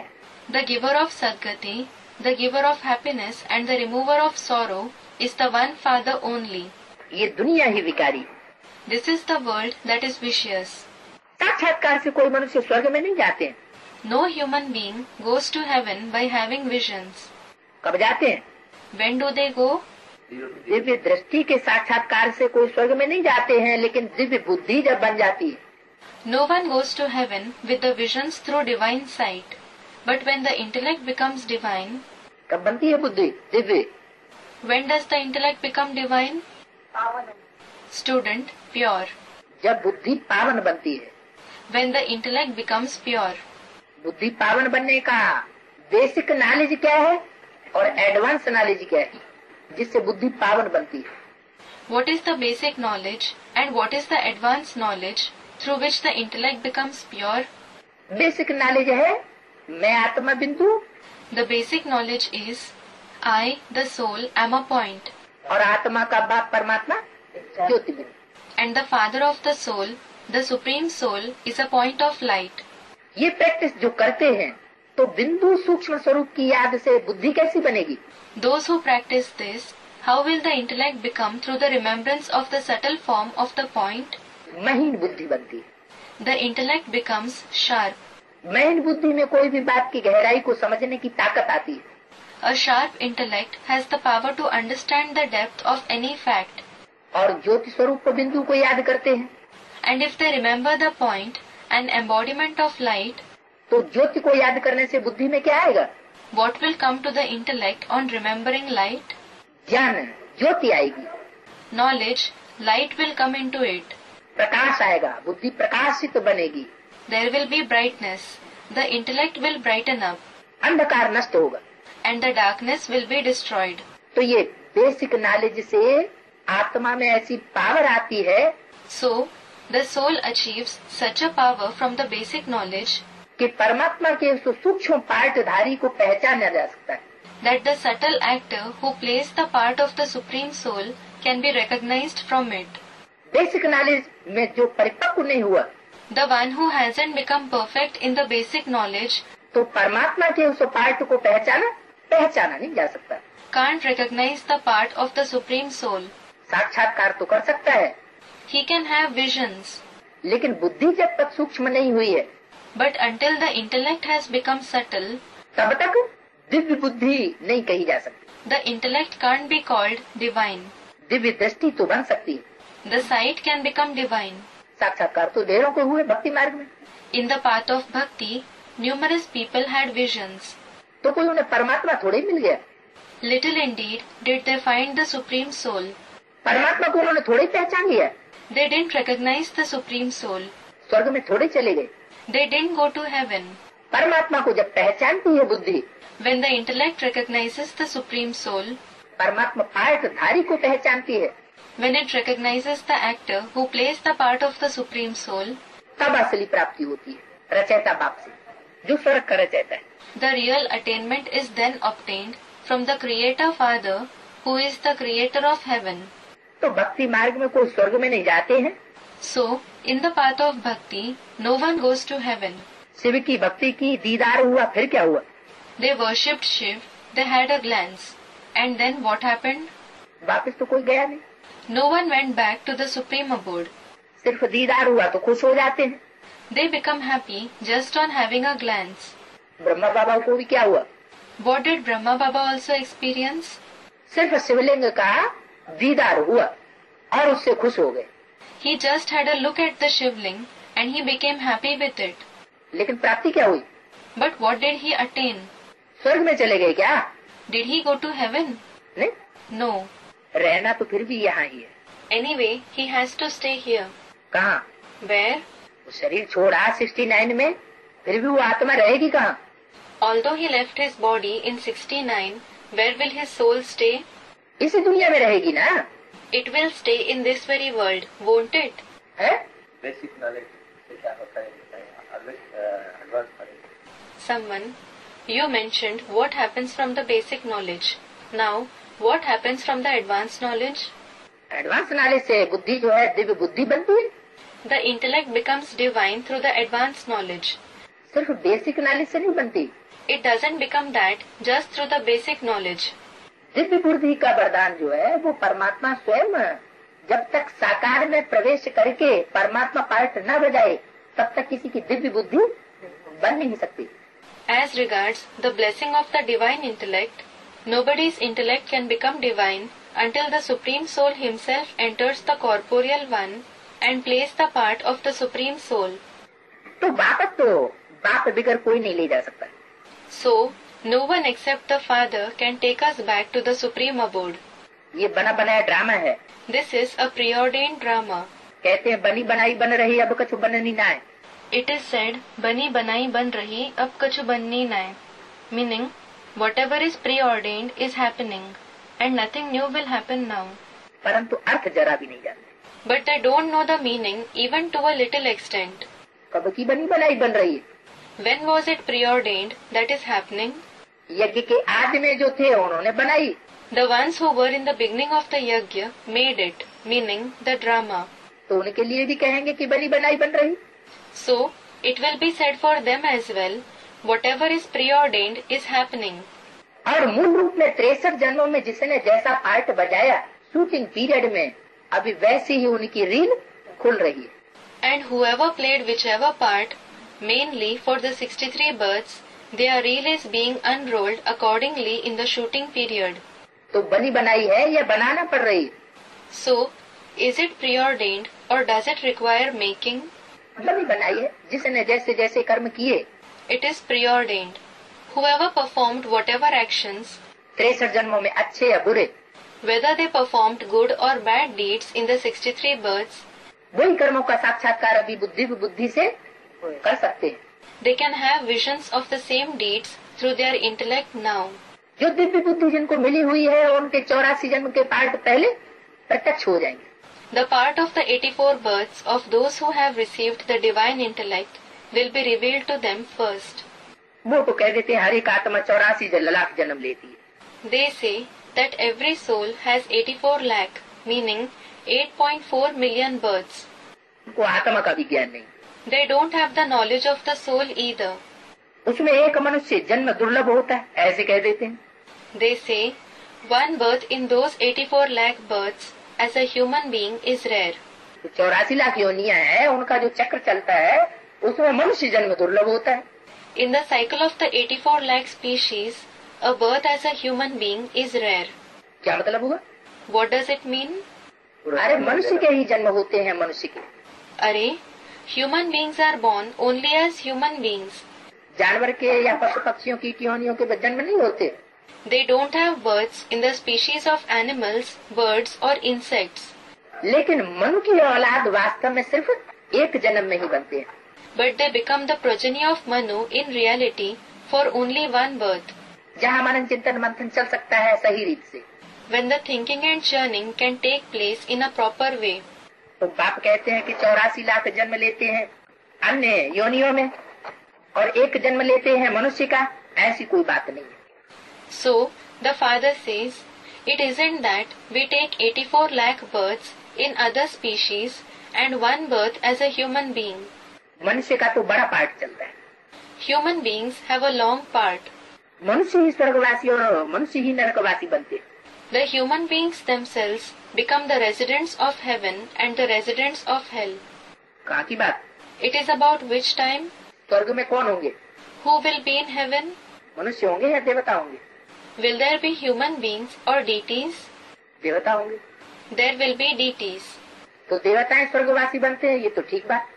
The giver of sadgati, the giver of happiness and the remover of sorrow is the one Father only. ये दुनिया ही विकारी। This is the world that is vicious. साक्षात्कार से कोई मनुष्य स्वर्ग में नहीं जाते। No human being goes to heaven by having visions. कब जाते हैं? When do they go? Divya दृष्टि के साक्षात्कार से कोई स्वर्ग में नहीं जाते हैं, लेकिन दिव्य बुद्धि जब बन जाती है। No one goes to heaven with the visions through divine sight. But when the intellect becomes divine, कब बनती है बुद्धि Divya? when does the intellect become divine? Student, pure. जब बुद्धि पावन बनती है। When the intellect becomes pure. बुद्धि पावन बनने का बेसिक नॉलेज क्या है और एडवांस नॉलेज क्या है जिससे बुद्धि पावन बनती है? What is the basic knowledge and what is the advanced knowledge through which the intellect becomes pure? Basic knowledge है मैं आत्मा बिंदु, The basic knowledge is I, the soul, am a point, और आत्मा का बाप परमात्मा ज्योति बिंदु। and the father of the soul, the supreme soul, is a point of light. ये प्रैक्टिस जो करते हैं तो बिंदु सूक्ष्म स्वरूप की याद से बुद्धि कैसी बनेगी? Those who practice this, how will the intellect become through the remembrance of the subtle form of the point? महीन बुद्धि बनती है। The intellect becomes sharp. महीन बुद्धि में कोई भी बात की गहराई को समझने की ताकत आती है। A sharp intellect has the power to understand the depth of any fact. और ज्योति स्वरूप बिंदु को याद करते हैं And if they remember the point, an embodiment of light, तो ज्योति को याद करने से बुद्धि में क्या आएगा? what will come to the intellect on remembering light? ज्ञान, ज्योति आएगी, Knowledge, light will come into it. प्रकाश आएगा, बुद्धि प्रकाशित बनेगी, There will be brightness. The intellect will brighten up, अंधकार नष्ट होगा। and the darkness will be destroyed. तो ये बेसिक नॉलेज से आत्मा में ऐसी पावर आती है So, the soul achieves such a power from the basic knowledge कि परमात्मा के उस सूक्ष्म पार्टधारी को पहचाना जा सकता है। that the subtle actor who plays the part of the Supreme Soul can be recognized from it. Basic knowledge में जो परिपक्व नहीं हुआ The one who hasn't become perfect in the basic knowledge तो परमात्मा के उस पार्ट को पहचाना नहीं जा सकता। can't recognize the part of the Supreme Soul. साक्षात्कार तो कर सकता है, He can have visions, लेकिन बुद्धि जब तक सूक्ष्म नहीं हुई है but until the intellect has become subtle, तब तक दिव्य बुद्धि नहीं कही जा सकती। the intellect can't be called divine. Divya दृष्टि तो बन सकती है। The sight can become divine. साक्षात्कार तो ढेरों को हुए भक्ति मार्ग में, In the path of bhakti, numerous people had visions. तो कोई उन्हें परमात्मा थोड़े मिल गया। Little indeed did they find the Supreme Soul. परमात्मा को उन्होंने थोड़े पहचान लिया, They didn't recognize the Supreme Soul. स्वर्ग में थोड़े चले गए। They didn't go to heaven. परमात्मा को जब पहचानती है बुद्धि, When the intellect recognizes the Supreme Soul, परमात्मा पार्टधारी को पहचानती है, when it recognizes the actor who plays the part of the Supreme Soul, तब असली प्राप्ति होती है रचयिता बाप से, जो स्वर्ग का रचयिता है। the real attainment is then obtained from the Creator Father, who is the Creator of heaven. तो भक्ति मार्ग में कोई स्वर्ग में नहीं जाते हैं। So, in the path of bhakti, no one goes to heaven. Shiv की भक्ति की, दीदार हुआ, फिर क्या हुआ? They worshipped Shiv, they had a glance. And then what happened? वापस तो कोई गया नहीं, No one went back to the Supreme Abode. सिर्फ दीदार हुआ तो खुश हो जाते हैं। They become happy just on having a glance. Brahma बाबा को भी क्या हुआ? What did Brahma Baba also experience? सिर्फ शिवलिंग का दीदार हुआ और उससे खुश हो गए, He just had a look at the Shivling and he became happy with it. लेकिन प्राप्ति क्या हुई? But what did he attain? स्वर्ग में चले गए क्या? Did he go to heaven? नहीं, No. रहना तो फिर भी यहाँ ही है। Anyway, he has to stay here. कहाँ? Where? वो शरीर छोड़ा 69 में, फिर भी वो आत्मा रहेगी कहाँ? Although he left his body in 69, where will his soul stay? इसी दुनिया में रहेगी ना? It will stay in this very world, won't it? है? बेसिक नॉलेज से क्या होता है advance knowledge. Someone, you mentioned what happens from the basic knowledge. Now, what happens from the advanced knowledge? Advance knowledge से बुद्धि जो है दिव्य बुद्धि बनती है। The intellect becomes divine through the advanced knowledge. सिर्फ बेसिक नॉलेज से नहीं बनती, It doesn't become that just through the basic knowledge. Divya बुद्धि का वरदान जो है वो परमात्मा स्वयं जब तक साकार में प्रवेश करके परमात्मा पार्ट न बजाए तब तक किसी की दिव्य बुद्धि बन नहीं सकती। As regards the blessing of the divine intellect, nobody's intellect can become divine until the Supreme Soul himself enters the corporeal one and plays the part of the Supreme Soul. तो वापस तो बाप बिगर कोई नहीं ले जा सकता। So, no one except the Father can take us back to the Supreme Abode. ये बना बनाया ड्रामा है। This is a preordained drama. कहते हैं बनी बनाई बन रही, अब कछु बननी ना है। It is said, बनी बनाई बन रही, अब कछु बननी नाय. Meaning, whatever is preordained is happening, and nothing new will happen now. परंतु अर्थ जरा भी नहीं जानते। But they don't know the meaning even to a little extent. कब की बनी बनाई बन रही है? When was it preordained that is happening? यज्ञ के आदि में जो थे उन्होंने बनाई, The ones who were in the beginning of the yajna made it, meaning the drama. तो उनके लिए भी कहेंगे कि बनी बनाई बन रही। So, it will be said for them as well, whatever is preordained is happening. और मूल रूप में 63 जन्मों में जिसने जैसा पार्ट बजाया शूटिंग पीरियड में, अभी वैसी ही उनकी रील खुल रही है। And whoever played whichever part, mainly for the 63 births, their reel is being unrolled accordingly in the shooting period. तो बनी बनाई है या बनाना पड़ रही है? So, is it preordained or does it require making? बनी बनाई है, जिसने जैसे जैसे कर्म किए। It is preordained. Whoever performed whatever actions, 63 जन्मों में अच्छे या बुरे, whether they performed good or bad deeds in the 63 births, वही कर्मों का साक्षात्कार अभी बुद्धि से कर सकते हैं। they can have visions of the same deeds through their intellect now. जो दिव्य बुद्धि जिनको मिली हुई है उनके 84 जन्म के पार्ट पहले प्रत्यक्ष हो जाएंगे। The part of the 84 births of those who have received the divine intellect will be revealed to them first. वो तो कह देते हैं हर एक आत्मा 84 लाख जन्म लेती है। They say that every soul has 84 lakh, meaning 8.4 million births. उनको आत्मा का भी ज्ञान नहीं। They don't have the knowledge of the soul either. उसमें एक मनुष्य जन्म दुर्लभ होता है, ऐसे कह देते हैं। They say one birth in those 84 lakh births as a human being is rare. 84 lakh योनियां हैं, उनका जो चक्र चलता है उसमें मनुष्य जन्म दुर्लभ होता है। In the cycle of the 84 lakh species, a birth as a human being is rare. क्या मतलब हुआ? What does it mean? अरे मनुष्य के ही जन्म होते हैं मनुष्य के। अरे, human beings are born only as human beings. जानवर के या पशु पक्षियों की योनियों के जन्म नहीं होते। They don't have births in the species of animals, birds or insects. लेकिन मनु की औलाद वास्तव में सिर्फ एक जन्म में ही बनते हैं। But they become the progeny of Manu in reality for only one birth. जहाँ मनन चिंतन मंथन चल सकता है सही रीत से। When the thinking and churning can take place in a proper way. तो बाप कहते हैं कि 84 लाख जन्म लेते हैं अन्य योनियों में और एक जन्म लेते हैं मनुष्य का, ऐसी कोई बात नहीं है। So, the father says, it isn't that we take 84 lakh births in other species and one birth as a human being. मनुष्य का तो बड़ा पार्ट चलता है। Human beings have a long part. मनुष्य ही स्वर्गवासी और मनुष्य ही नरकवासी बनते हैं। The human beings themselves become the residents of heaven and the residents of hell. कहाँ की बात? It is about which time? स्वर्ग में कौन होंगे? Who will be in heaven? मनुष्य होंगे या देवता होंगे? Will there be human beings or deities? देवता होंगे। There will be deities. तो देवताएं स्वर्गवासी बनते हैं, ये तो ठीक बात।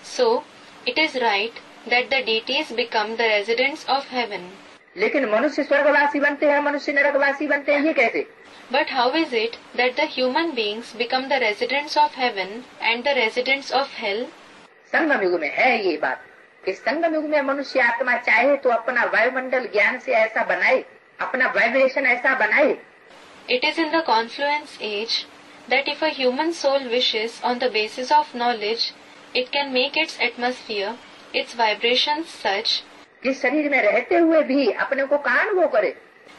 So, it is right that the deities become the residents of heaven. लेकिन मनुष्य स्वर्गवासी बनते हैं, मनुष्य नरकवासी बनते हैं, ये कैसे? But how is it that the human beings become the residents of heaven and the residents of hell? संगम युग में है ये बात कि संगम युग में मनुष्य आत्मा चाहे तो अपना वायुमंडल ज्ञान से ऐसा बनाए, अपना वाइब्रेशन ऐसा बनाए। It is in the confluence age that if a human soul wishes on the basis of knowledge, it can make its atmosphere, its vibrations such कि शरीर में रहते हुए भी अपने को कहाँ अनुभव करे।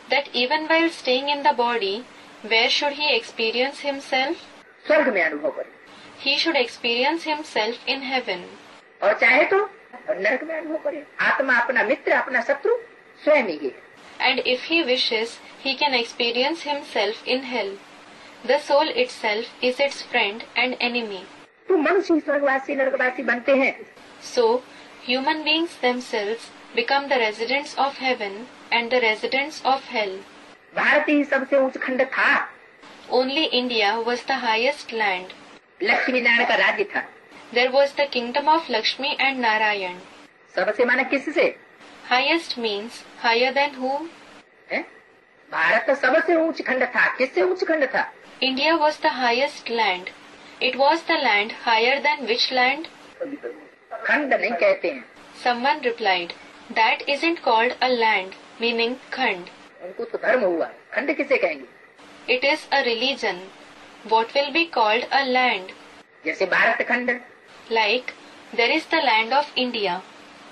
that even while staying in the body, where should he experience himself? स्वर्ग में अनुभव करे। He should experience himself in heaven. और चाहे तो नरक में अनुभव करे। आत्मा अपना मित्र अपना शत्रु स्वयं ही है। And if he wishes, he can experience himself in hell. The soul itself is its friend and enemy. तो मनुष्य स्वर्गवासी नरकवासी बनते हैं। So, human beings themselves become the residents of heaven and the residents of hell. Bharat ही सबसे ऊंच खंड था। Only India was the highest land. Lakshmi Narayan का राज्य था। There was the kingdom of Lakshmi and Narayan. सबसे माना किससे? Highest means higher than whom? है? भारत तो सबसे ऊंच खंड था। किससे ऊंच खंड था? India was the highest land. It was the land higher than which land? खंड नहीं कहते हैं। Someone replied, that isn't called a land, meaning khand. उनको तो धर्म हुआ, खंड किसे कहेंगे? It is a religion. What will be called a land? जैसे भारत खंड। Like, there is the land of India.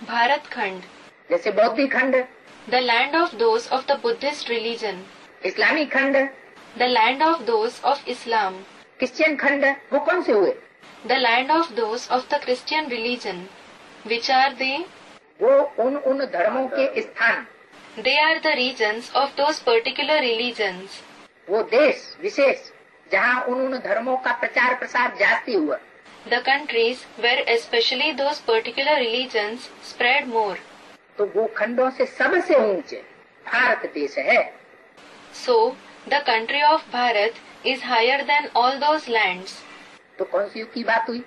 Bharat Khand, जैसे बौद्धिक खंड, the land of those of the Buddhist religion, इस्लामी खंड, the land of those of Islam, Christian खंड, वो कौन से हुए? the land of those of the Christian religion. Which are they? वो उन धर्मों के स्थान, They are the regions of those particular religions. वो देश विशेष जहाँ उन धर्मों का प्रचार प्रसार जास्ती हुआ. The countries where especially those particular religions spread more. तो वो खंडों से सबसे ऊंचे भारत देश है. So, the country of Bharat is higher than all those lands. तो कौन सी युग की बात हुई?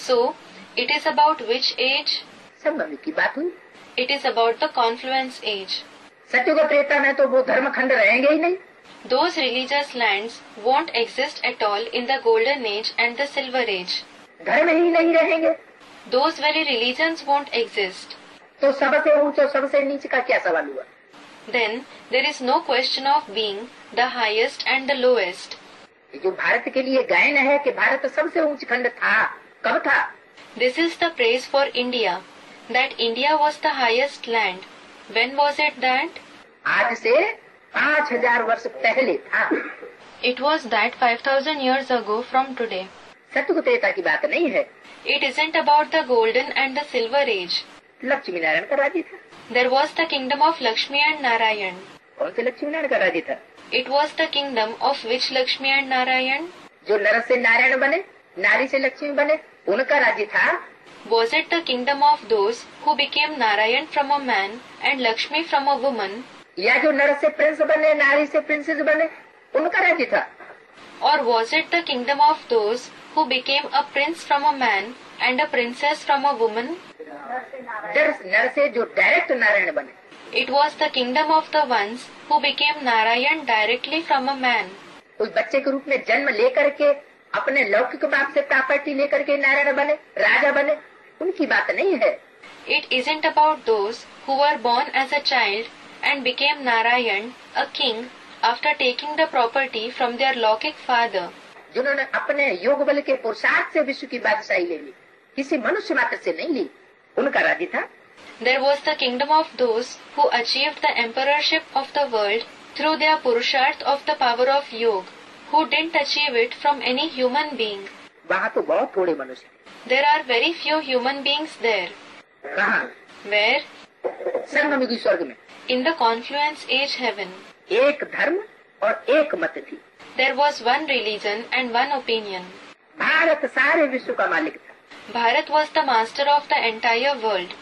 So, it is about which age? संगम युग की बात हुई. It is about the confluence age. सत्युग त्रेता में तो वो धर्म खंड रहेंगे ही नहीं. Those religious lands won't exist at all in the golden age and the silver age. धर्म ही नहीं रहेंगे. Those very religions won't exist. तो सबसे ऊंचे और सबसे नीचे का क्या सवाल हुआ? Then there is no question of being the highest and the lowest. ये जो भारत के लिए गायन है कि भारत सबसे ऊंच खंड था, कब था? This is the praise for India, that India was the highest land. When was it that? आज से 5000 वर्ष पहले था. It was that 5000 years ago from today. सत्युग त्रेता की बात नहीं है. It isn't about the golden and the silver age. Lakshmi Narayan का राज्य था. There was the kingdom of Lakshmi and Narayan. कौन से लक्ष्मी नारायण का राज्य था? It was the kingdom of which Lakshmi and Narayan? जो नर से नारायण बने, नारी से लक्ष्मी बने, उनका राज्य था. Was it the kingdom of those who became Narayan from a man and Lakshmi from a woman? या जो नर से प्रिंस बने, नारी से प्रिंसेस बने, उनका राज्य था. Or was it the kingdom of those who became a prince from a man and a princess from a woman? नर से जो डायरेक्ट नारायण बने. It was the kingdom of the ones who became Narayan directly from a man. उस बच्चे के रूप में जन्म लेकर के अपने लौकिक बाप से प्रॉपर्टी लेकर के नारायण बने, राजा बने, उनकी बात नहीं है. It isn't about those who were born as a child and became Narayan, a king, after taking the property from their Lokik father. जिन्होंने अपने योग बल के पुरुषार्थ से विश्व की बादशाही ले ली, किसी मनुष्य मात्र से नहीं ली, उनका राज्य था. There was the kingdom of those who achieved the emperorship of the world through their Purusharth of the power of Yoga, who didn't achieve it from any human being. वहाँ तो बहुत थोड़े मनुष्य थे. There are very few human beings there. कहाँ? Where? संगम युगी स्वर्ग में In the confluence age heaven. एक धर्म और एक मत थी. There was one religion and one opinion. Bharat सारे विश्व का मालिक था. Bharat was the master of the entire world.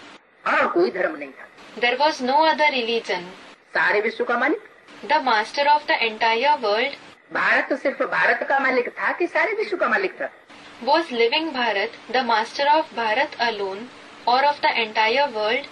और कोई धर्म नहीं था. There was no other religion. सारे विश्व का मालिक. The master of the entire world. Bharat तो सिर्फ भारत का मालिक था कि सारे विश्व का मालिक था? Was living Bharat the master of Bharat alone or of the entire world?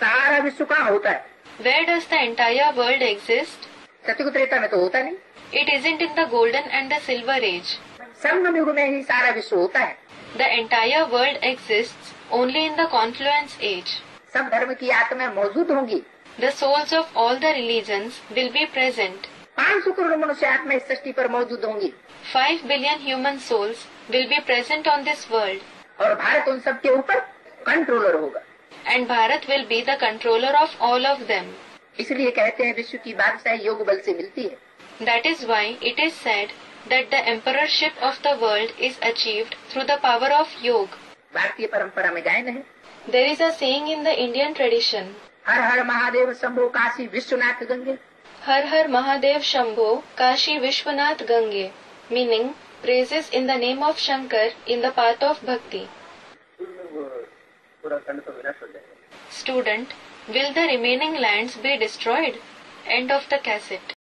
सारा विश्व कहाँ होता है? Where does the entire world exist? सत्युग त्रेता में तो होता नहीं. It isn't in the golden and the silver age. संगम युग में ही सारा विश्व होता है. The entire world exists only in the confluence age. सब धर्म की आत्मा मौजूद होंगी. The souls of all the religions will be present. 500 crore मनुष्य आत्मा इस सृष्टि पर मौजूद होंगी. 5 billion human souls will be present on this world. और भारत उन सब के ऊपर कंट्रोलर होगा. And Bharat will be the controller of all of them. इसलिए कहते हैं विश्व की बादशाही योग बल से मिलती है. That is why it is said that the emperorship of the world is achieved through the power of yoga. भारतीय परंपरा में गायन है. There is a saying in the Indian tradition. Her her Mahadev Shambho Kashi Vishwanath Gange. Har Har Mahadev Shambho Kashi Vishwanath Gange, meaning praises in the name of Shankar in the path of bhakti. Student, will the remaining lands be destroyed? End of the cassette.